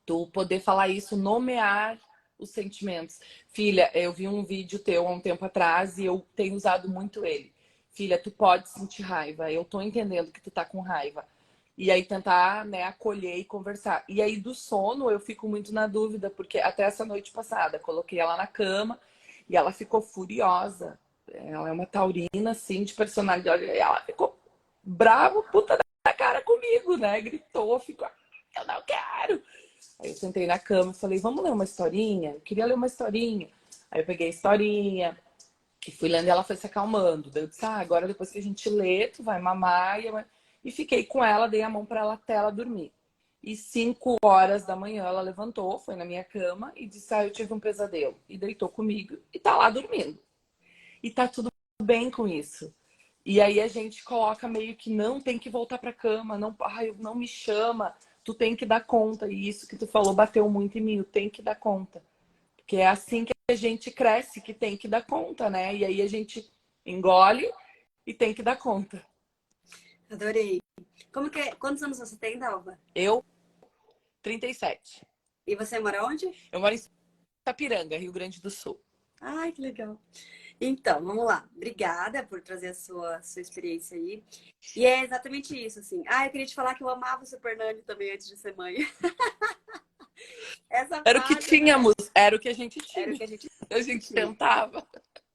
tu poder falar isso, nomear os sentimentos. Filha, eu vi um vídeo teu há um tempo atrás e eu tenho usado muito ele. Filha, tu pode sentir raiva. Eu tô entendendo que tu tá com raiva. E aí tentar, né, acolher e conversar. E aí do sono eu fico muito na dúvida, porque até essa noite passada coloquei ela na cama e ela ficou furiosa. Ela é uma taurina, assim, de personalidade. E ela ficou brava, puta da cara comigo, né? Gritou, ficou, eu não quero. Aí eu sentei na cama e falei, vamos ler uma historinha? Eu queria ler uma historinha. Aí eu peguei a historinha e fui lendo e ela foi se acalmando. Daí eu disse, agora depois que a gente lê, tu vai mamar. E fiquei com ela, dei a mão para ela até ela dormir. E 5 horas da manhã ela levantou, foi na minha cama e disse, eu tive um pesadelo. E deitou comigo e tá lá dormindo. E tá tudo bem com isso. E aí a gente coloca meio que não tem que voltar para cama, não me chama, tu tem que dar conta. E isso que tu falou bateu muito em mim, eu tenho que dar conta. Porque é assim que a gente cresce, que tem que dar conta, né? E aí a gente engole e tem que dar conta. Adorei. Quantos anos você tem, Dalva? Eu, 37. E você mora onde? Eu moro em Sapiranga, Rio Grande do Sul. Ai, que legal. Então, vamos lá. Obrigada por trazer a sua experiência aí. E é exatamente isso, assim. Eu queria te falar que eu amava o Super Nanny também antes de ser mãe. Essa Era o que fase tínhamos, era o que a gente era o tinha. que a gente A gente tinha. tentava.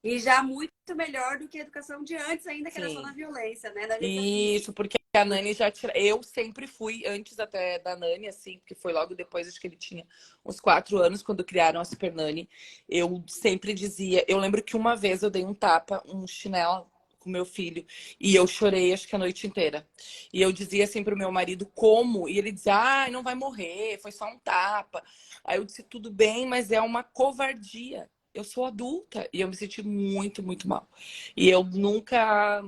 E já muito melhor do que a educação de antes, ainda que era só na Sim. violência, né? Na Isso, porque a Nani já tira. Eu sempre fui, antes até da Nani, assim, porque foi logo depois, acho que ele tinha uns 4 anos, quando criaram a Super Nani. Eu sempre dizia. Eu lembro que uma vez eu dei um tapa, um chinelo, com meu filho. E eu chorei, acho que a noite inteira. E eu dizia assim pro meu marido, como? E ele dizia, ai, não vai morrer, foi só um tapa. Aí eu disse, tudo bem, mas é uma covardia. Eu sou adulta e eu me senti muito, muito mal. E eu nunca,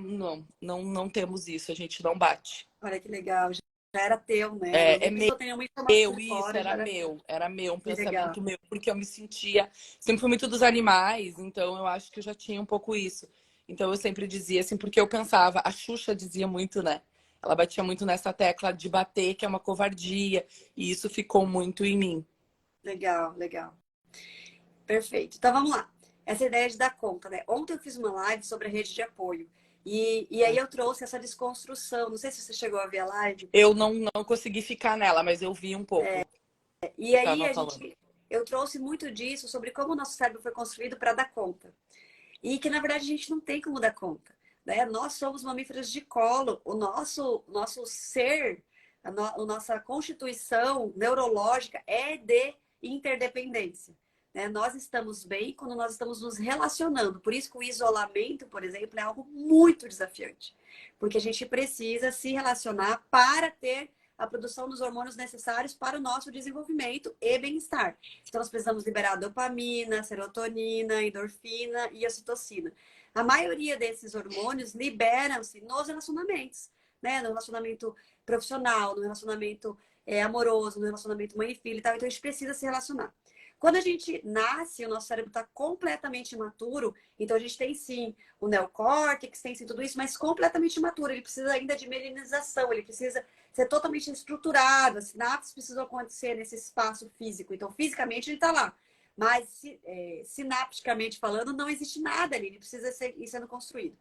não temos isso, a gente não bate. Olha que legal, já era teu, né? Não É, é nem precisou ter nenhuma informação meu, de isso, fora, já era teu. era meu, um Que legal. pensamento meu, porque eu me sentia, sempre fui muito dos animais, então eu acho que eu já tinha um pouco isso. Então eu sempre dizia assim, porque eu pensava, a Xuxa dizia muito, né? Ela batia muito nessa tecla de bater, que é uma covardia, e isso ficou muito em mim. Legal, legal. Perfeito. Então vamos lá. Essa ideia de dar conta, né? Ontem eu fiz uma live sobre a rede de apoio. E aí eu trouxe essa desconstrução. Não sei se você chegou a ver a live. Eu não consegui ficar nela, mas eu vi um pouco. E aí Tava falando. eu trouxe muito disso sobre como o nosso cérebro foi construído para dar conta. E que, na verdade, a gente não tem como dar conta. Né? Nós somos mamíferos de colo. O nosso ser, a nossa constituição neurológica é de interdependência. Né? Nós estamos bem quando nós estamos nos relacionando. Por isso que o isolamento, por exemplo, é algo muito desafiante. Porque a gente precisa se relacionar para ter a produção dos hormônios necessários para o nosso desenvolvimento e bem-estar. Então, nós precisamos liberar dopamina, serotonina, endorfina e ocitocina. A maioria desses hormônios liberam-se nos relacionamentos, né? No relacionamento profissional, no relacionamento amoroso, no relacionamento mãe e filho e tal. Então, a gente precisa se relacionar. Quando a gente nasce, o nosso cérebro está completamente imaturo, então a gente tem sim o neocórtex, tem sim tudo isso, mas completamente imaturo. Ele precisa ainda de melinização, ele precisa ser totalmente estruturado, as sinapses precisam acontecer nesse espaço físico. Então, fisicamente ele está lá. Mas, sinapticamente falando, não existe nada ali, ele precisa ir sendo construído.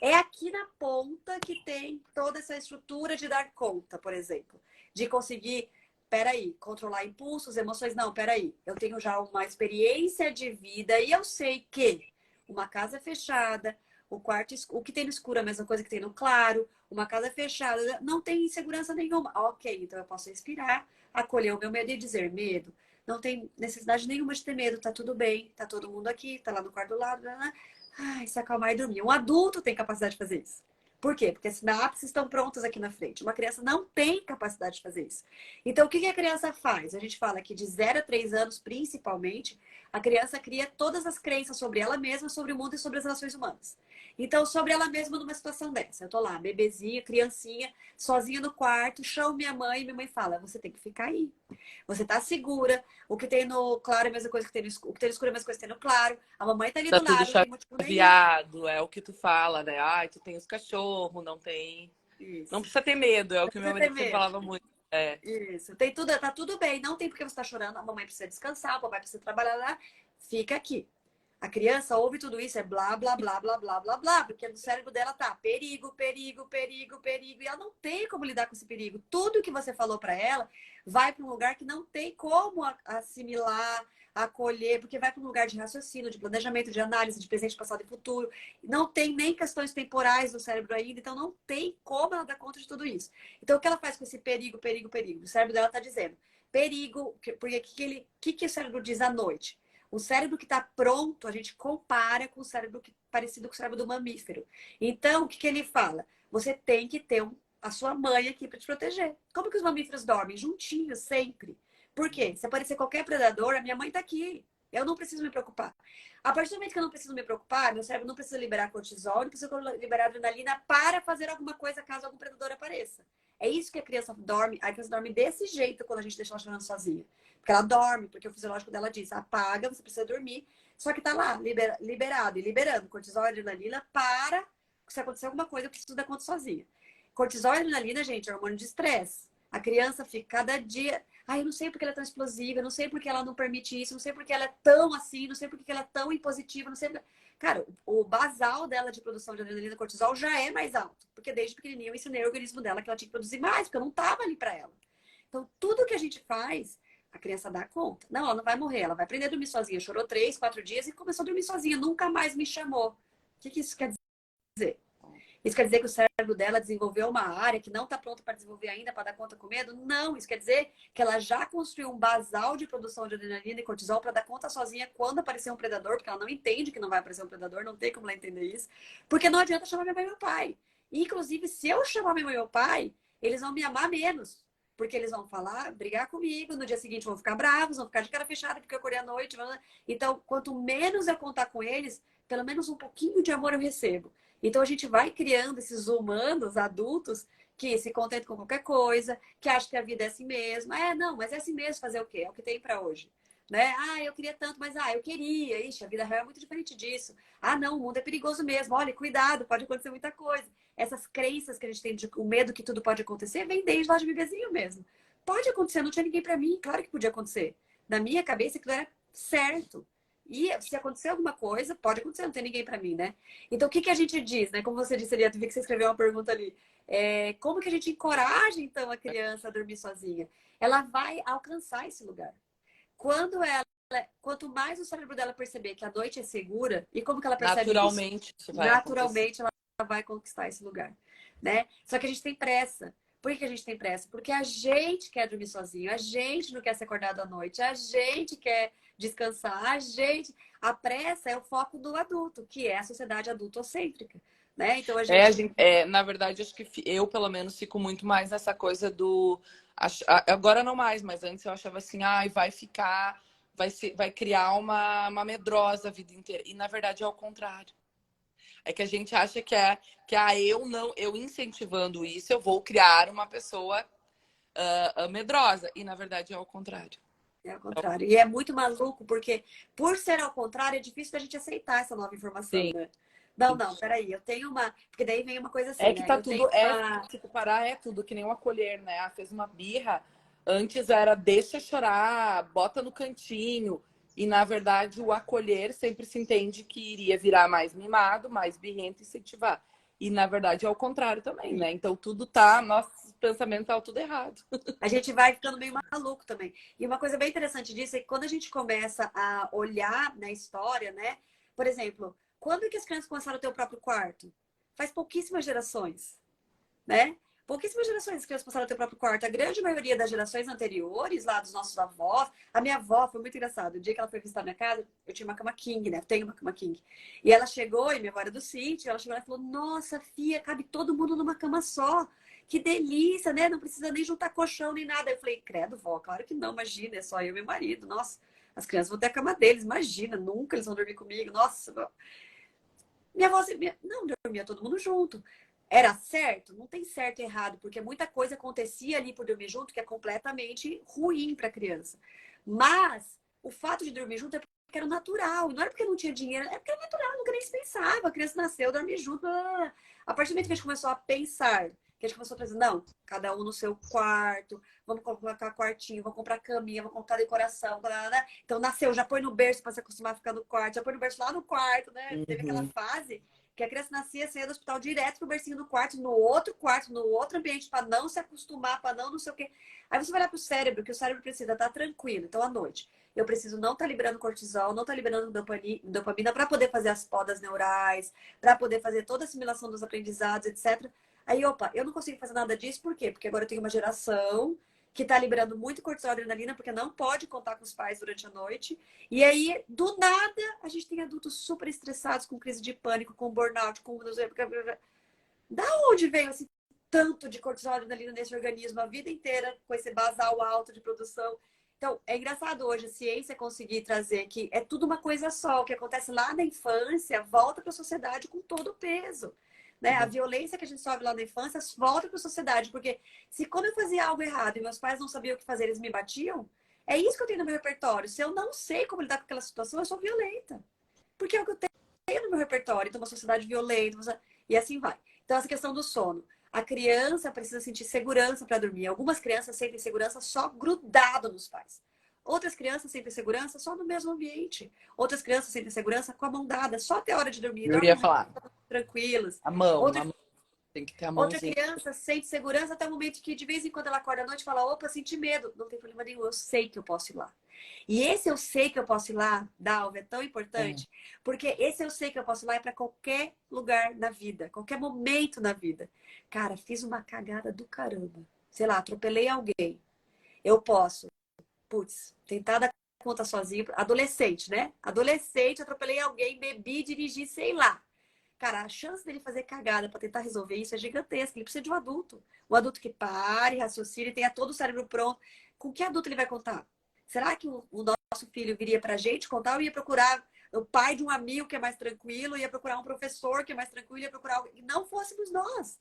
É aqui na ponta que tem toda essa estrutura de dar conta, por exemplo, de conseguir, peraí, controlar impulsos, emoções. Não, peraí, eu tenho já uma experiência de vida e eu sei que uma casa fechada, o quarto, o que tem no escuro é a mesma coisa que tem no claro, uma casa fechada, não tem insegurança nenhuma. Ok, então eu posso respirar, acolher o meu medo e dizer, medo, não tem necessidade nenhuma de ter medo, tá tudo bem, tá todo mundo aqui, tá lá no quarto do lado, né? Ai, se acalmar e dormir. Um adulto tem capacidade de fazer isso. Por quê? Porque as sinapses estão prontas aqui na frente. Uma criança não tem capacidade de fazer isso. Então, o que a criança faz? A gente fala que de 0 a 3 anos, principalmente, a criança cria todas as crenças sobre ela mesma, sobre o mundo e sobre as relações humanas. Então, sobre ela mesma numa situação dessa. Eu tô lá, bebezinha, criancinha, sozinha no quarto, chamo minha mãe fala, você tem que ficar aí. Você tá segura, o que tem no claro é a mesma coisa que tem no escuro, o que tem no escuro é a mesma coisa que tem no claro, a mamãe tá ali Tá do tudo lado, não tem motivo nenhum. chaveado, é o que tu fala, né? Ai, tu tem os cachorros, não tem. Não Isso. precisa ter medo, é o Não que meu precisa ter marido sempre medo. falava muito. É. Isso. Tem tudo, tá tudo bem. Não tem porque você tá chorando. A mamãe precisa descansar, o papai precisa trabalhar lá. Fica aqui. A criança ouve tudo isso, é blá, blá, blá, blá, blá, blá, blá, porque no cérebro dela tá perigo, perigo, perigo, perigo, e ela não tem como lidar com esse perigo. Tudo que você falou para ela vai para um lugar que não tem como assimilar, acolher, porque vai para um lugar de raciocínio, de planejamento, de análise, de presente, passado e futuro. Não tem nem questões temporais no cérebro ainda, então não tem como ela dar conta de tudo isso. Então, o que ela faz com esse perigo, perigo, perigo? O cérebro dela tá dizendo perigo, porque que o cérebro diz à noite? O cérebro que está pronto, a gente compara com o cérebro parecido com o cérebro do mamífero. Então, o que ele fala? Você tem que ter a sua mãe aqui para te proteger. Como que os mamíferos dormem? Juntinhos, sempre. Por quê? Se aparecer qualquer predador, a minha mãe está aqui. Eu não preciso me preocupar. A partir do momento que eu não preciso me preocupar, meu cérebro não precisa liberar cortisol, não precisa liberar adrenalina para fazer alguma coisa caso algum predador apareça. É isso que a criança dorme. A criança dorme desse jeito quando a gente deixa ela chorando sozinha. Porque ela dorme, porque o fisiológico dela diz, apaga, você precisa dormir. Só que tá lá, liberado e liberando cortisol e adrenalina para, se acontecer alguma coisa, eu preciso dar conta sozinha. Cortisol e adrenalina, gente, é hormônio de estresse. A criança fica cada dia, eu não sei porque ela é tão explosiva, eu não sei porque ela não permite isso, não sei porque ela é tão assim, não sei porque ela é tão impositiva, não sei. Cara, o basal dela de produção de adrenalina e cortisol já é mais alto. Porque desde pequenininha eu ensinei o organismo dela que ela tinha que produzir mais, porque eu não tava ali para ela. Então, tudo que a gente faz, a criança dá conta. Não, ela não vai morrer, ela vai aprender a dormir sozinha. Chorou 3, 4 dias e começou a dormir sozinha, nunca mais me chamou. O que isso quer dizer? Isso quer dizer que o cérebro dela desenvolveu uma área que não está pronta para desenvolver ainda, para dar conta com medo? Não, isso quer dizer que ela já construiu um basal de produção de adrenalina e cortisol para dar conta sozinha quando aparecer um predador, porque ela não entende que não vai aparecer um predador, não tem como ela entender isso, porque não adianta chamar minha mãe e meu pai. Inclusive, se eu chamar minha mãe e meu pai, eles vão me amar menos. Porque eles vão falar, brigar comigo, no dia seguinte vão ficar bravos, vão ficar de cara fechada porque eu acordei à noite. Então, quanto menos eu contar com eles, pelo menos um pouquinho de amor eu recebo. Então, a gente vai criando esses humanos adultos que se contentam com qualquer coisa, que acham que a vida é assim mesmo. Não, mas é assim mesmo fazer o quê? É o que tem para hoje. Né? Eu queria tanto, mas eu queria. Ixi, a vida real é muito diferente disso. Não, o mundo é perigoso mesmo. Olha, cuidado, pode acontecer muita coisa. Essas crenças que a gente tem, o medo que tudo pode acontecer, vem desde lá de bebezinho mesmo. Pode acontecer, não tinha ninguém para mim, claro que podia acontecer. Na minha cabeça, aquilo era certo. E se acontecer alguma coisa, pode acontecer, não tem ninguém para mim, né? Então, o que a gente diz, né? Como você disse ali, eu vi que você escreveu uma pergunta ali. Como que a gente encoraja, então, a criança a dormir sozinha? Ela vai alcançar esse lugar. Quanto mais o cérebro dela perceber que a noite é segura, e como que ela percebe Naturalmente, isso? isso vai acontecer. Naturalmente, ela vai conquistar esse lugar, né? Só que a gente tem pressa. Por que a gente tem pressa? Porque a gente quer dormir sozinho, a gente não quer ser acordado à noite, a gente quer descansar, a pressa é o foco do adulto, que é a sociedade adultocêntrica, né? Então a gente... Na verdade, acho que eu, pelo menos, fico muito mais nessa coisa do... Agora não mais, mas antes eu achava assim, vai ficar, vai criar uma medrosa a vida inteira. E, na verdade, é o contrário. É que a gente acha eu incentivando isso, eu vou criar uma pessoa medrosa. E, na verdade, é o contrário. É ao contrário. E é muito maluco, porque por ser ao contrário, é difícil da gente aceitar essa nova informação, Sim. né? Não, peraí, eu tenho uma. Porque daí vem uma coisa assim, É que né? tá Eu tudo. tenho uma. Se tu parar, é tudo, que nem um acolher, né? Fez uma birra. Antes era deixa chorar, bota no cantinho. E, na verdade, o acolher sempre se entende que iria virar mais mimado, mais birrento e incentivar. E, na verdade, é o contrário também, né? Então, tudo tá. Nossos pensamentos tá tudo errado. A gente vai ficando meio maluco também. E uma coisa bem interessante disso é que quando a gente começa a olhar na história, né? Por exemplo, quando que as crianças começaram a ter o próprio quarto? Faz pouquíssimas gerações, né? Pouquíssimas gerações as crianças passaram a ter o próprio quarto. A grande maioria das gerações anteriores, lá dos nossos avós, a minha avó foi muito engraçado. O dia que ela foi visitar minha casa, eu tinha uma cama king, né? Eu tenho uma cama king. E ela chegou, e minha avó era do sítio, ela chegou e falou: Nossa, Fia, cabe todo mundo numa cama só. Que delícia, né? Não precisa nem juntar colchão nem nada. Eu falei: Credo, vó, claro que não, imagina, é só eu e meu marido. Nossa, as crianças vão ter a cama deles, imagina, nunca eles vão dormir comigo. Nossa, minha avó não dormia todo mundo junto. Era certo? Não tem certo e errado, porque muita coisa acontecia ali por dormir junto que é completamente ruim para a criança. Mas o fato de dormir junto é porque era natural. Não era porque não tinha dinheiro, é porque era natural, nunca nem se pensava. A criança nasceu, dormir junto. Blá, blá, blá. A partir do momento que a gente começou a pensar, que a gente começou a pensar, não, cada um no seu quarto, vamos colocar quartinho, vamos comprar caminha, vamos colocar decoração. Blá, blá, blá. Então nasceu, já põe no berço para se acostumar a ficar no quarto, já põe no berço lá no quarto, né? Teve aquela fase que a criança nascia, saía do hospital direto pro bercinho do quarto, no outro ambiente, para não se acostumar, para não sei o quê. Aí você vai olhar pro cérebro, que o cérebro precisa estar tranquilo. Então, à noite, eu preciso não estar liberando cortisol, não estar liberando dopamina para poder fazer as podas neurais, para poder fazer toda a assimilação dos aprendizados, etc. Aí, opa, eu não consigo fazer nada disso, por quê? Porque agora eu tenho uma geração que está liberando muito cortisol e adrenalina, porque não pode contar com os pais durante a noite. E aí, do nada, a gente tem adultos super estressados, com crise de pânico, com burnout, com... Da onde veio esse tanto de cortisol e adrenalina nesse organismo a vida inteira, com esse basal alto de produção? Então, é engraçado hoje a ciência conseguir trazer que é tudo uma coisa só. O que acontece lá na infância volta para a sociedade com todo o peso. Né? A violência que a gente sofre lá na infância volta para a sociedade. Porque se quando eu fazia algo errado e meus pais não sabiam o que fazer, eles me batiam, é isso que eu tenho no meu repertório. Se eu não sei como lidar com aquela situação, eu sou violenta. Porque é o que eu tenho no meu repertório. Então, uma sociedade violenta, e assim vai. Então, essa questão do sono. A criança precisa sentir segurança para dormir. Algumas crianças sentem segurança só grudado nos pais. Outras crianças sentem segurança só no mesmo ambiente. Outras crianças sentem segurança com a mão dada, só até a hora de dormir. Eu ia Dormem falar. tranquilas. A mão. Tem que ter a Outra mãozinha. criança sente segurança até o momento que, de vez em quando, ela acorda à noite e fala: opa, senti medo. Não tem problema nenhum, eu sei que eu posso ir lá. E esse eu sei que eu posso ir lá, Dalva, é tão É. importante, porque esse eu sei que eu posso ir lá é para qualquer lugar na vida, qualquer momento na vida. Cara, fiz uma cagada do caramba. Sei lá, atropelei alguém. Eu posso, putz, tentar dar conta sozinho. Adolescente, né? Adolescente, atropelei alguém, bebi, dirigi, sei lá. Cara, a chance dele fazer cagada para tentar resolver isso é gigantesca. Ele precisa de um adulto. Um adulto que pare, raciocine, tenha todo o cérebro pronto. Com que adulto ele vai contar? Será que o nosso filho viria pra gente contar ou ia procurar o pai de um amigo que é mais tranquilo, ia procurar um professor que é mais tranquilo, ia procurar alguém. E não fôssemos nós.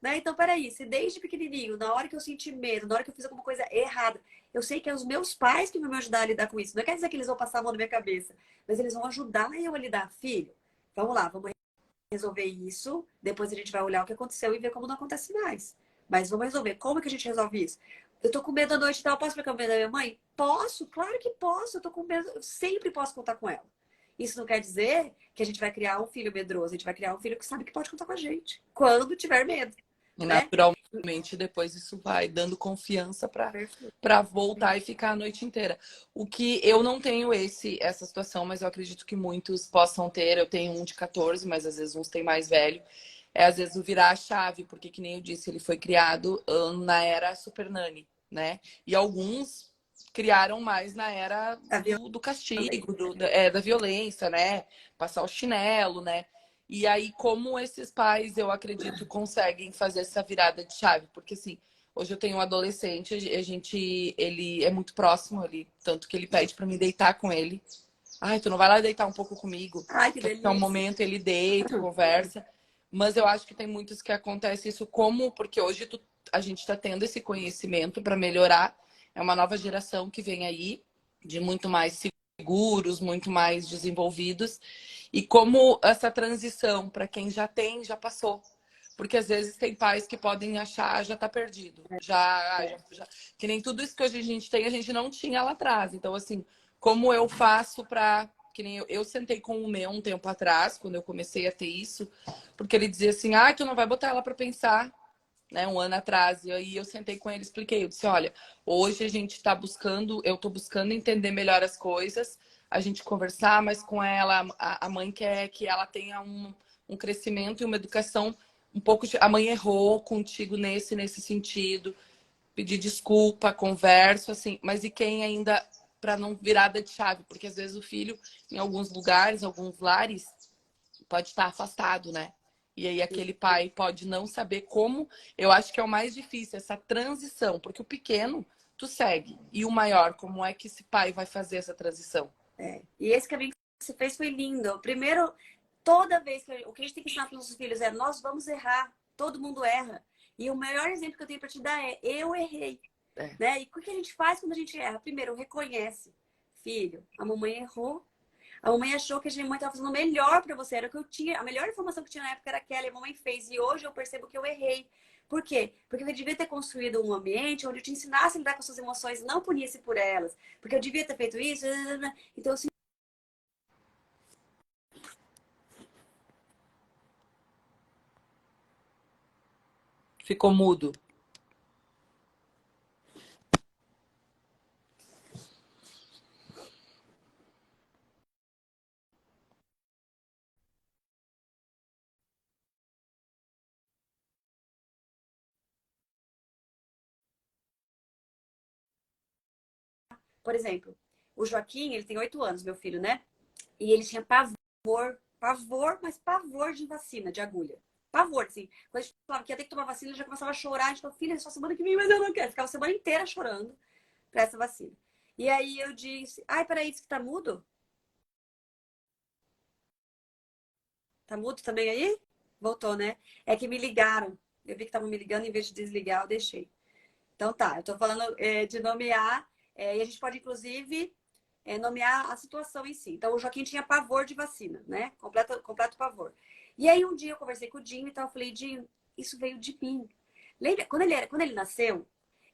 Né? Então, peraí, se desde pequenininho, na hora que eu senti medo, na hora que eu fiz alguma coisa errada, eu sei que é os meus pais que vão me ajudar a lidar com isso. Não quer dizer que eles vão passar a mão na minha cabeça, mas eles vão ajudar eu a lidar. Filho, vamos lá, vamos resolver isso. Depois a gente vai olhar o que aconteceu e ver como não acontece mais. Mas vamos resolver. Como é que a gente resolve isso? Eu tô com medo da noite e tal. Posso ficar com medo da minha mãe? Posso, claro que posso. Eu tô com medo. Eu sempre posso contar com ela. Isso não quer dizer que a gente vai criar um filho medroso. A gente vai criar um filho que sabe que pode contar com a gente. Quando tiver medo, E né? naturalmente depois isso vai dando confiança Perfeito. para voltar e ficar a noite inteira. O que eu não tenho essa situação, mas eu acredito que muitos possam ter. Eu tenho um de 14, mas às vezes uns têm mais velho. É às vezes o virar a chave, porque que nem eu disse, ele foi criado na era Super Nanny, né? E alguns criaram mais na era A do também. castigo, da violência, né? Passar o chinelo, né? E aí, como esses pais, eu acredito, conseguem fazer essa virada de chave? Porque, assim, hoje eu tenho um adolescente, ele é muito próximo, tanto que ele pede para me deitar com ele. Ai, tu não vai lá deitar um pouco comigo? Ai, que Quer ficar um delícia. momento, ele deita, conversa. Mas eu acho que tem muitos que acontece isso porque hoje a gente está tendo esse conhecimento para melhorar. É uma nova geração que vem aí, de muito mais seguros, muito mais desenvolvidos. E como essa transição para quem já tem, já passou. Porque às vezes tem pais que podem achar já tá perdido. Que nem tudo isso que hoje a gente tem, a gente não tinha lá atrás. Então, assim, como eu faço para. Que nem eu sentei com o meu um tempo atrás, quando eu comecei a ter isso, porque ele dizia assim: ah, tu não vai botar ela para pensar, né? Um ano atrás. E aí eu sentei com ele e expliquei. Eu disse: olha, hoje a gente está buscando, eu estou buscando entender melhor as coisas, a gente conversar mais com ela. A mãe quer que ela tenha um crescimento e uma educação um pouco. A mãe errou contigo nesse sentido, pedir desculpa, converso, assim, mas e quem ainda para não virada de chave, porque às vezes o filho, em alguns lugares, alguns lares, pode estar afastado, né? E aí aquele pai pode não saber como. Eu acho que é o mais difícil, essa transição, porque o pequeno tu segue. E o maior, como é que esse pai vai fazer essa transição? É. E esse caminho que você fez foi lindo. Primeiro, toda vez que o que a gente tem que ensinar para os nossos filhos é: nós vamos errar, todo mundo erra. E o melhor exemplo que eu tenho para te dar é: eu errei. É. Né? E o que a gente faz quando a gente erra? Primeiro, reconhece. Filho, a mamãe errou. A mamãe achou que a mãe estava fazendo o melhor para você. Era o que eu tinha. A melhor informação que tinha na época era aquela. E a mamãe fez. E hoje eu percebo que eu errei. Por quê? Porque eu devia ter construído um ambiente onde eu te ensinasse a lidar com suas emoções, não punisse por elas. Porque eu devia ter feito isso. Então, eu Ficou mudo. por exemplo, o Joaquim, ele tem 8 anos, meu filho, né? E ele tinha pavor, pavor, mas pavor de vacina, de agulha. Pavor, assim. Quando a gente falava que ia ter que tomar vacina, ele já começava a chorar. A gente falou: filha, é só semana que vem, mas eu não quero. Ficava a semana inteira chorando pra essa vacina. E aí eu disse: ai, peraí, isso que tá mudo? Tá mudo também aí? Voltou, né? É que me ligaram. Eu vi que estavam me ligando, em vez de desligar, eu deixei. Então tá, eu tô falando de nomear, e a gente pode, inclusive, nomear a situação em si. Então, o Joaquim tinha pavor de vacina, né? Completo, completo pavor. E aí, um dia eu conversei com o Dinho e tal, eu falei: Dinho, isso veio de mim. Lembra, quando ele nasceu,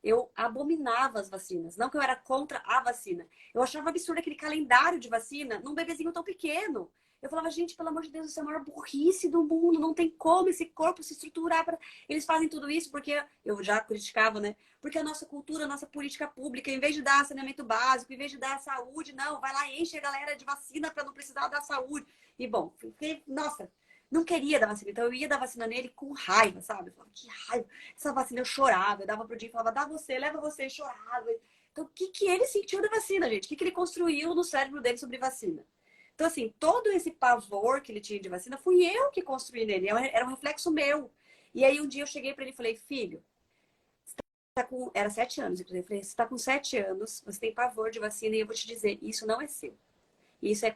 eu abominava as vacinas. Não que eu era contra a vacina. Eu achava absurdo aquele calendário de vacina num bebezinho tão pequeno. Eu falava, gente, pelo amor de Deus, isso é a maior burrice do mundo. Não tem como esse corpo se estruturar para. Eles fazem tudo isso porque eu já criticava, né? Porque a nossa cultura, a nossa política pública, em vez de dar saneamento básico, em vez de dar saúde, não, vai lá e enche a galera de vacina para não precisar dar saúde. E bom, fiquei, nossa, não queria dar vacina. Então eu ia dar vacina nele com raiva, sabe? Eu falava, que raiva. Essa vacina eu chorava, eu dava pro dia e falava, dá você, leva você, e chorava. Então o que que ele sentiu da vacina, gente? O que que ele construiu no cérebro dele sobre vacina? Então, assim, todo esse pavor que ele tinha de vacina, fui eu que construí nele. Era um reflexo meu. E aí um dia eu cheguei para ele e falei, filho, era 7 anos, inclusive. Eu falei, você está com 7 anos, você tem pavor de vacina e eu vou te dizer, isso não é seu. Isso é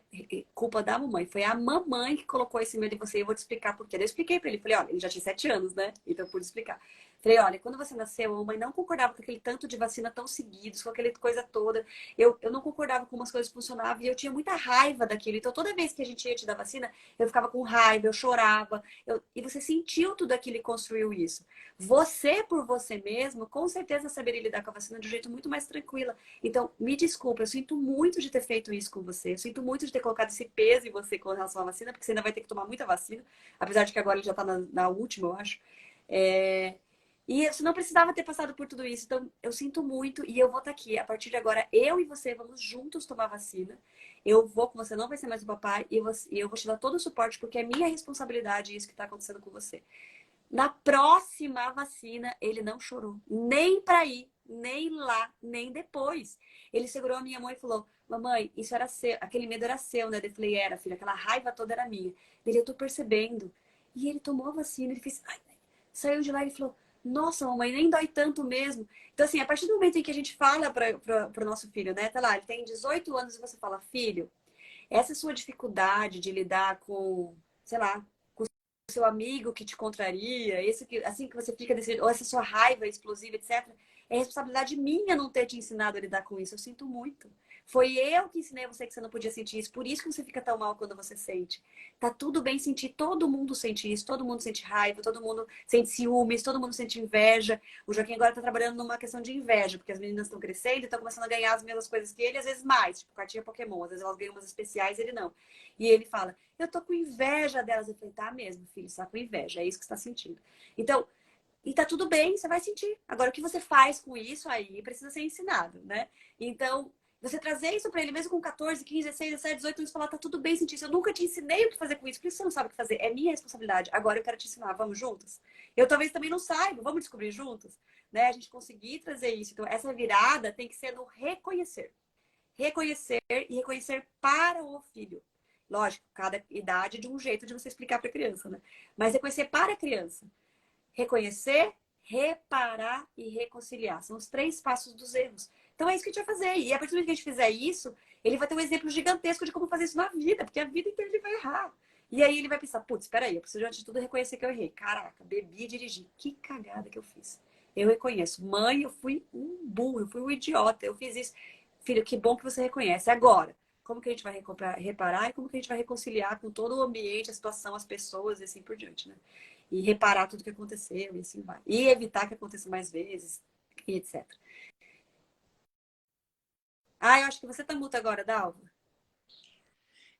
culpa da mamãe. Foi a mamãe que colocou esse medo em você e eu vou te explicar por quê. Eu expliquei pra ele. Falei, olha, ele já tinha 7 anos, né? Então eu pude explicar. Falei, olha, quando você nasceu, a mamãe não concordava com aquele tanto de vacina tão seguidos, com aquela coisa toda. Eu não concordava com umas coisas que funcionavam e eu tinha muita raiva daquilo. Então toda vez que a gente ia te dar vacina, eu ficava com raiva, eu chorava. E você sentiu tudo aquilo e construiu isso. Você, por você mesmo, com certeza saberia lidar com a vacina de um jeito muito mais tranquilo. Então, me desculpa, eu sinto muito de ter feito isso com você. Eu sinto muito de ter colocado esse peso em você com relação à vacina, porque você ainda vai ter que tomar muita vacina, apesar de que agora ele já tá na última, eu acho. E você não precisava ter passado por tudo isso. Então, eu sinto muito e eu vou estar aqui. A partir de agora, eu e você vamos juntos tomar vacina. Eu vou com você, não vai ser mais o papai, e eu vou te dar todo o suporte, porque é minha responsabilidade isso que está acontecendo com você. Na próxima vacina, ele não chorou. Nem para ir, nem lá, nem depois. Ele segurou a minha mão e falou, mamãe, isso era seu, aquele medo era seu, né? Eu falei, era, filha, aquela raiva toda era minha. Ele, eu tô percebendo. E ele tomou a vacina, ele fez, ai, saiu de lá e ele falou, nossa, mamãe, nem dói tanto mesmo. Então, assim, a partir do momento em que a gente fala para o nosso filho, né? Tá lá, ele tem 18 anos e você fala, filho, essa sua dificuldade de lidar com, sei lá, seu amigo que te contraria, esse que, assim que você fica desse, ou essa sua raiva explosiva, etc. É responsabilidade minha não ter te ensinado a lidar com isso. Eu sinto muito. Foi eu que ensinei você que você não podia sentir isso. Por isso que você fica tão mal quando você sente. Tá tudo bem sentir. Todo mundo sente isso. Todo mundo sente raiva. Todo mundo sente ciúmes. Todo mundo sente inveja. O Joaquim agora tá trabalhando numa questão de inveja, porque as meninas estão crescendo e estão começando a ganhar as mesmas coisas que ele, às vezes mais. Tipo, cartinha Pokémon. Às vezes elas ganham umas especiais e ele não. E ele fala, eu tô com inveja delas. Eu falei, tá mesmo, filho, você tá com inveja. É isso que você tá sentindo. Então, e tá tudo bem, você vai sentir. Agora, o que você faz com isso aí precisa ser ensinado, né? Então, você trazer isso pra ele, mesmo com 14, 15, 16, 17, 18 anos, falar, tá tudo bem sentir isso. Eu nunca te ensinei o que fazer com isso, por isso você não sabe o que fazer. É minha responsabilidade. Agora eu quero te ensinar, vamos juntos? Eu talvez também não saiba, vamos descobrir juntos? Né? A gente conseguir trazer isso. Então, essa virada tem que ser no reconhecer. Reconhecer e reconhecer para o filho. Lógico, cada idade de um jeito de você explicar para a criança, né? Mas reconhecer para a criança. Reconhecer, reparar e reconciliar. São os 3 passos dos erros. Então é isso que a gente vai fazer. E a partir do momento que a gente fizer isso, ele vai ter um exemplo gigantesco de como fazer isso na vida, porque a vida inteira ele vai errar. E aí ele vai pensar, putz, espera aí, eu preciso antes de tudo reconhecer que eu errei. Caraca, bebi e dirigi. Que cagada que eu fiz. Eu reconheço. Mãe, eu fui um burro, eu fui um idiota, eu fiz isso. Filho, que bom que você reconhece. Agora, como que a gente vai reparar e como que a gente vai reconciliar com todo o ambiente, a situação, as pessoas e assim por diante, né? E reparar tudo que aconteceu e assim vai. E evitar que aconteça mais vezes e etc. Ah, eu acho que você tá muta agora, Dalva.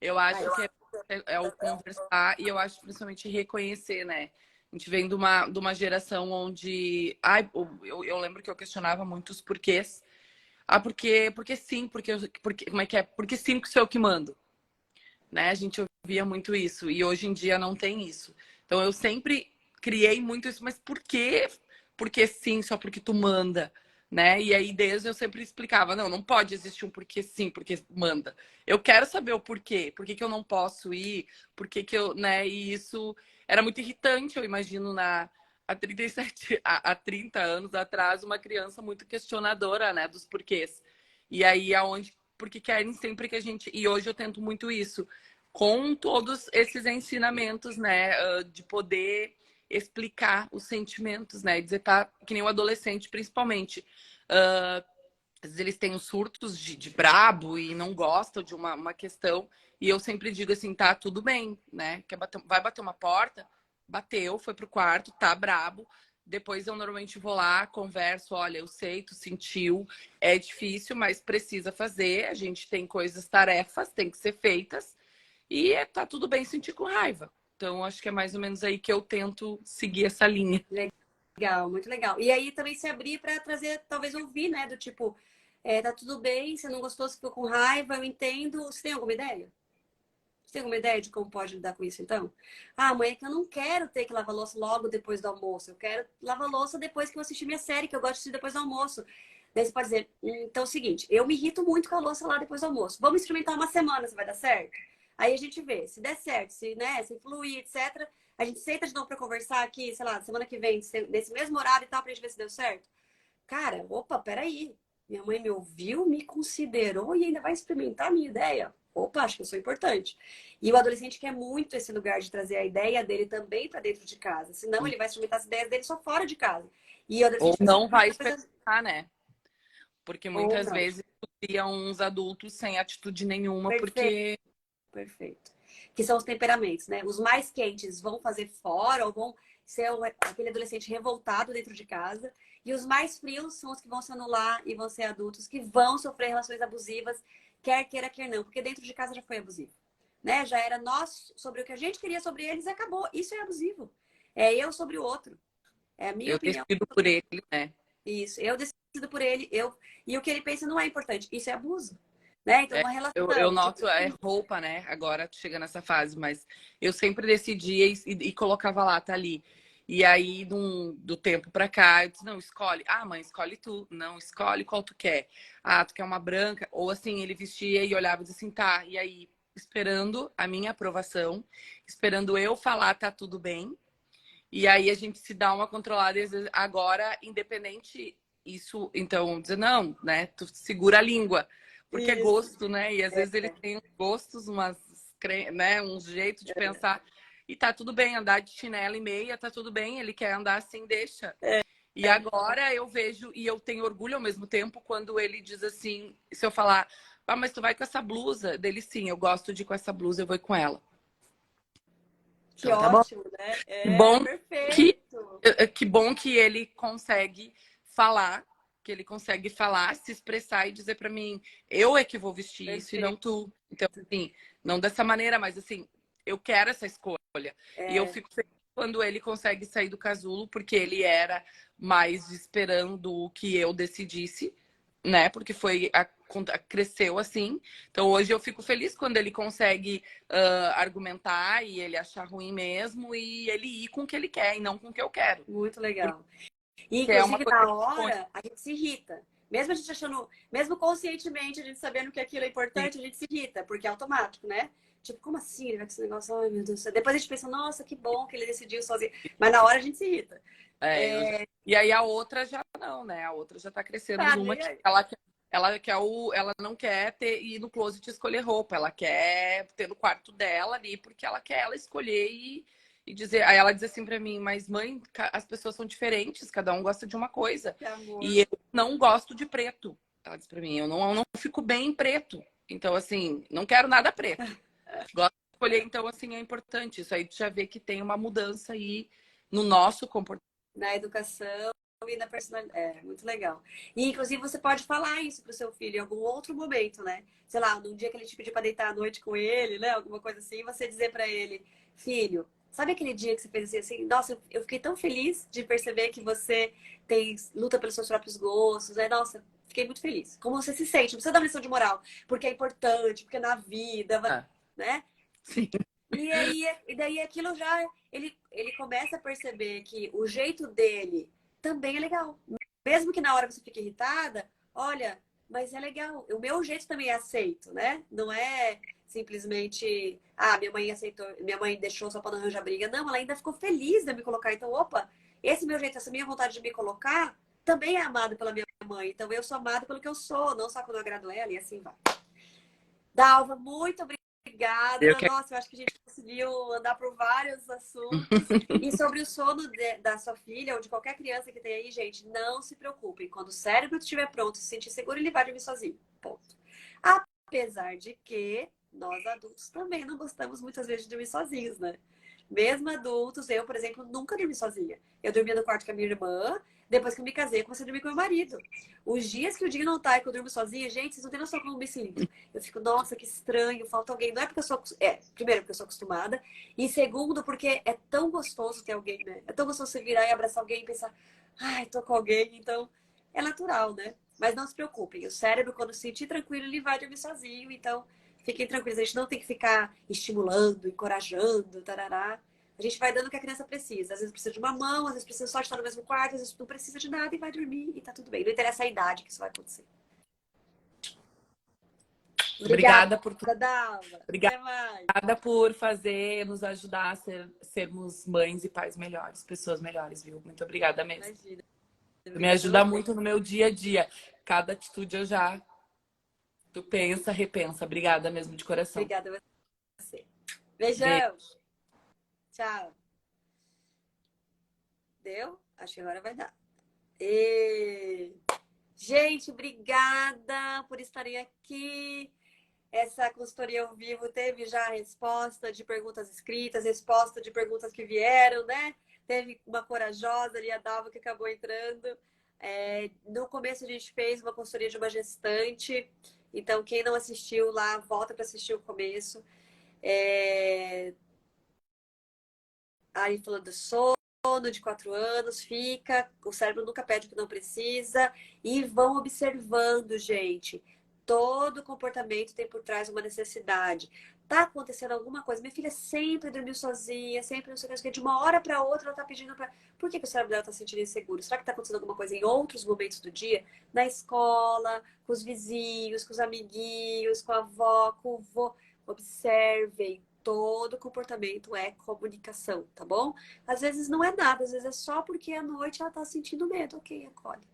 Eu acho que é o conversar e eu acho principalmente reconhecer, né? A gente vem de uma geração onde. Ai, eu lembro que eu questionava muito os porquês. Ah, porque sim, porque como é que é? Porque sim, que sou eu que mando. Né? A gente ouvia muito isso e hoje em dia não tem isso. Então eu sempre criei muito isso, mas por quê? Porque sim, só porque tu manda, né? E aí desde eu sempre explicava, não, não pode existir um porque sim, porque manda. Eu quero saber o porquê, por que que eu não posso ir, por que que eu, né? E isso era muito irritante, eu imagino há 37, há 30 anos atrás, uma criança muito questionadora, né, dos porquês. E aí aonde porque querem sempre que a gente. E hoje eu tento muito isso, com todos esses ensinamentos, né? De poder explicar os sentimentos, né? Dizer, tá, que nem o adolescente, principalmente. Às vezes eles têm os surtos de brabo e não gostam de uma questão. E eu sempre digo assim, tá, tudo bem, né? Vai bater uma porta? Bateu, foi pro quarto, tá brabo. Depois eu normalmente vou lá, converso, olha, eu sei, tu sentiu, é difícil, mas precisa fazer. A gente tem coisas, tarefas, tem que ser feitas. E tá tudo bem sentir com raiva. Então, acho que é mais ou menos aí que eu tento seguir essa linha. Legal, muito legal. E aí também se abrir para trazer, talvez ouvir, né? Do tipo, tá tudo bem, você não gostou, você ficou com raiva, eu entendo. Você tem alguma ideia? Você tem alguma ideia de como pode lidar com isso, então? Ah, mãe, é que eu não quero ter que lavar louça logo depois do almoço. Eu quero lavar louça depois que eu assistir minha série, que eu gosto de assistir depois do almoço. Daí você pode dizer, então é o seguinte, eu me irrito muito com a louça lá depois do almoço. Vamos experimentar uma semana, se vai dar certo? Aí a gente vê, se der certo, se, né, se fluir, etc. A gente senta de novo pra conversar aqui, sei lá, semana que vem, nesse mesmo horário e tal, pra gente ver se deu certo. Cara, opa, peraí. Minha mãe me ouviu, me considerou e ainda vai experimentar a minha ideia. Opa, acho que eu sou importante. E o adolescente quer muito esse lugar de trazer a ideia dele também para dentro de casa. Senão ele vai experimentar as ideias dele só fora de casa. E o Ou adolescente vai não vai experimentar coisas. experimentar, né? Porque Ou muitas não. vezes criam uns adultos sem atitude nenhuma, Perfeito, porque perfeito. Que são os temperamentos, né? Os mais quentes vão fazer fora ou vão ser aquele adolescente revoltado dentro de casa. E os mais frios são os que vão se anular e vão ser adultos que vão sofrer relações abusivas, quer queira, quer não. Porque dentro de casa já foi abusivo. Né? Já era nós sobre o que a gente queria sobre eles e acabou. Isso é abusivo. É eu sobre o outro. É a minha eu opinião. decido por ele, né? Isso. Eu decido por ele. E o que ele pensa não é importante. Isso é abuso. Né? Então, É, uma eu relação. Tipo, noto, é roupa, né? Agora tu chega nessa fase, mas eu sempre decidia e colocava lá, tá ali. E aí, do tempo pra cá, eu disse, não, escolhe. Ah, mãe, escolhe tu. Não, escolhe qual tu quer. Ah, tu quer uma branca? Ou assim, ele vestia e olhava e dizia assim, tá. E aí, esperando a minha aprovação, esperando eu falar, tá tudo bem. E aí a gente se dá uma controlada e às vezes, agora, independente isso, então, dizer, não, né? Tu segura a língua, porque é isso. gosto, né? E às vezes ele tem uns gostos, né? Um jeito de pensar. E tá tudo bem, andar de chinelo e meia, tá tudo bem, ele quer andar assim, deixa. E agora eu vejo, e eu tenho orgulho ao mesmo tempo, quando ele diz assim, se eu falar, ah, mas tu vai com essa blusa? Dele, sim, eu gosto de ir com essa blusa, eu vou com ela. Que Então tá bom. ótimo, né? Que É, bom que, perfeito. que bom que ele consegue falar, se expressar e dizer pra mim, eu é que vou vestir isso e não Perfeito. tu. Então, assim, não dessa maneira, mas assim, eu quero essa escolha. E eu É, fico feliz quando ele consegue sair do casulo, porque ele era mais esperando que eu decidisse, né? Porque cresceu assim. Então hoje eu fico feliz quando ele consegue argumentar e ele achar ruim mesmo e ele ir com o que ele quer e não com o que eu quero. muito Porque legal. E, é uma inclusive, coisa na que põe. hora, a gente se irrita. Mesmo a gente achando, mesmo conscientemente, a gente sabendo que aquilo é importante, a gente se irrita, porque é automático, né? Tipo, como assim? Ele vai com esse negócio, ai meu Deus do céu. Depois a gente pensa, nossa, que bom que ele decidiu sozinho. Mas na hora a gente se irrita. E aí a outra já não, né? A outra já tá crescendo Tá, numa nem que aí. ela não quer ir no closet e escolher roupa, ela quer ter no quarto dela ali, porque ela quer ela escolher e dizer. Aí ela diz assim pra mim, mas mãe, as pessoas são diferentes, cada um gosta de uma coisa. Que amor. E eu não gosto de preto. Ela diz pra mim, eu não fico bem em preto. Então, assim, não quero nada preto. Gosto de escolher, então, assim, é importante. Isso aí tu já vê que tem uma mudança aí no nosso comportamento. Na educação e na personalidade. É, muito legal. E, inclusive, você pode falar isso pro seu filho em algum outro momento, né? Sei lá, num dia que ele te pedir pra deitar à noite com ele, né? Alguma coisa assim, você dizer pra ele, filho, sabe aquele dia que você fez assim? Nossa, eu fiquei tão feliz de perceber que você luta pelos seus próprios gostos, né? Nossa, fiquei muito feliz. Como você se sente? Não precisa dar uma lição de moral, porque é importante, porque é na vida, Ah, né? sim. E daí aquilo já ele começa a perceber que o jeito dele também é legal. Mesmo que na hora você fique irritada, olha, mas é legal. O meu jeito também é aceito, né? Não é simplesmente, minha mãe aceitou, minha mãe deixou só para não arranjar briga. Não, ela ainda ficou feliz de me colocar. Então, opa, esse meu jeito, essa minha vontade de me colocar também é amado pela minha mãe. Então, eu sou amado pelo que eu sou, não só quando eu agrado ela e assim vai. Dalva, muito Eu obrigada. quero. Nossa, eu acho que a gente conseguiu andar por vários assuntos. E sobre o sono da sua filha ou de qualquer criança que tem aí, gente, não se preocupem. Quando o cérebro estiver pronto, se sentir seguro, ele vai dormir sozinho. Ponto. Apesar de que nós adultos também não gostamos muitas vezes de dormir sozinhos, né? Mesmo adultos, eu, por exemplo, nunca dormi sozinha. Eu dormia no quarto com a minha irmã, Depois que eu me casei, eu comecei a dormir com meu marido. Os dias que o dia não tá e que eu durmo sozinha, gente, vocês não têm noção como eu me sinto. Eu fico, nossa, que estranho, falta alguém. Não é porque eu sou. Primeiro, porque eu sou acostumada. E segundo, porque é tão gostoso ter alguém, né? É tão gostoso você virar e abraçar alguém e pensar, ai, tô com alguém. Então, é natural, né? Mas não se preocupem. O cérebro, quando se sentir tranquilo, ele vai dormir sozinho. Então, fiquem tranquilos. A gente não tem que ficar estimulando, encorajando, tarará. A gente vai dando o que a criança precisa. Às vezes precisa de uma mão, às vezes precisa só de estar no mesmo quarto, às vezes não precisa de nada e vai dormir e tá tudo bem. Não interessa a idade que isso vai acontecer. Obrigada, Obrigada por tudo. Dalva. Obrigada Até mais. por fazer, nos ajudar a sermos mães e pais melhores, pessoas melhores, viu? Muito obrigada mesmo. Imagina. Me Obrigada a ajuda você. muito no meu dia a dia. Cada atitude eu já... Tu pensa, repensa. Obrigada mesmo, de coração. Obrigada a você. Beijo. Beijão. Tchau. Deu? Acho que agora vai dar. E... Gente, obrigada por estarem aqui. Essa consultoria ao vivo teve já a resposta de perguntas escritas, resposta de perguntas que vieram, né? Teve uma corajosa ali, a Dalva, que acabou entrando. No começo a gente fez uma consultoria de uma gestante. Então, quem não assistiu lá, volta para assistir o começo. Aí falando do sono de 4 anos, fica, o cérebro nunca pede o que não precisa. E vão observando, gente. Todo comportamento tem por trás uma necessidade. Tá acontecendo alguma coisa? Minha filha sempre dormiu sozinha, sempre não sei o que, de uma hora para outra ela tá pedindo para. Por que o cérebro dela tá se sentindo inseguro? Será que tá acontecendo alguma coisa em outros momentos do dia? Na escola, com os vizinhos, com os amiguinhos, com a avó, com o vô. Observem. Todo comportamento é comunicação, tá bom? Às vezes não é nada, às vezes é só porque à noite ela tá sentindo medo. Ok, acolhe.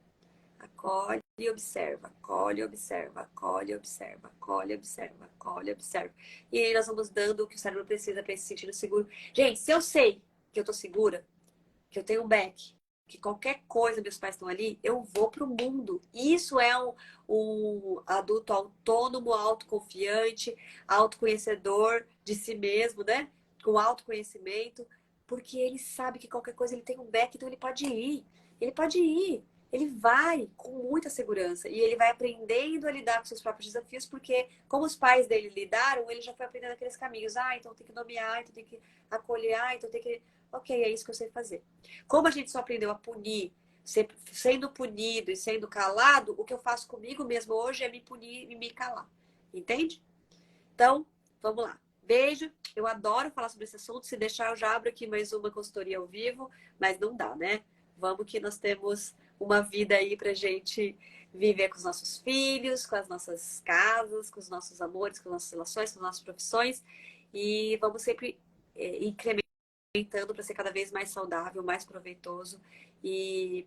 Acolhe e observa, acolhe e observa, acolhe e observa, acolhe e observa, acolhe e observa. E aí nós vamos dando o que o cérebro precisa para se sentir seguro. Gente, se eu sei que eu tô segura, que eu tenho um back, que qualquer coisa, meus pais estão ali, eu vou pro mundo. Isso é um adulto autônomo, autoconfiante, autoconhecedor de si mesmo, né? Com autoconhecimento, porque ele sabe que qualquer coisa ele tem um back, então ele pode ir. Ele pode ir. Ele vai com muita segurança e ele vai aprendendo a lidar com seus próprios desafios, porque como os pais dele lidaram, ele já foi aprendendo aqueles caminhos. Ah, então tem que nomear, então tem que acolher, então tem que... Ok, é isso que eu sei fazer. Como a gente só aprendeu a punir, sendo punido e sendo calado, o que eu faço comigo mesmo hoje é me punir e me calar. Entende? Então, vamos lá. Beijo. Eu adoro falar sobre esse assunto. Se deixar, eu já abro aqui mais uma consultoria ao vivo, mas não dá, né? Vamos que nós temos uma vida aí pra gente viver com os nossos filhos, com as nossas casas, com os nossos amores, com as nossas relações, com as nossas profissões. E vamos sempre incrementando para ser cada vez mais saudável, mais proveitoso e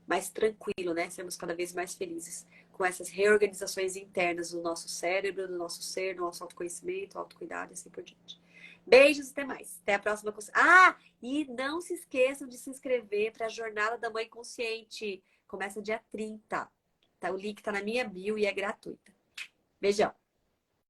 mais tranquilo, né? Sermos cada vez mais felizes com essas reorganizações internas do nosso cérebro, do nosso ser, do nosso autoconhecimento, autocuidado e assim por diante. Beijos e até mais. Até a próxima. E não se esqueçam de se inscrever para a Jornada da Mãe Consciente. Começa dia 30. Tá? O link tá na minha bio e é gratuita. Beijão.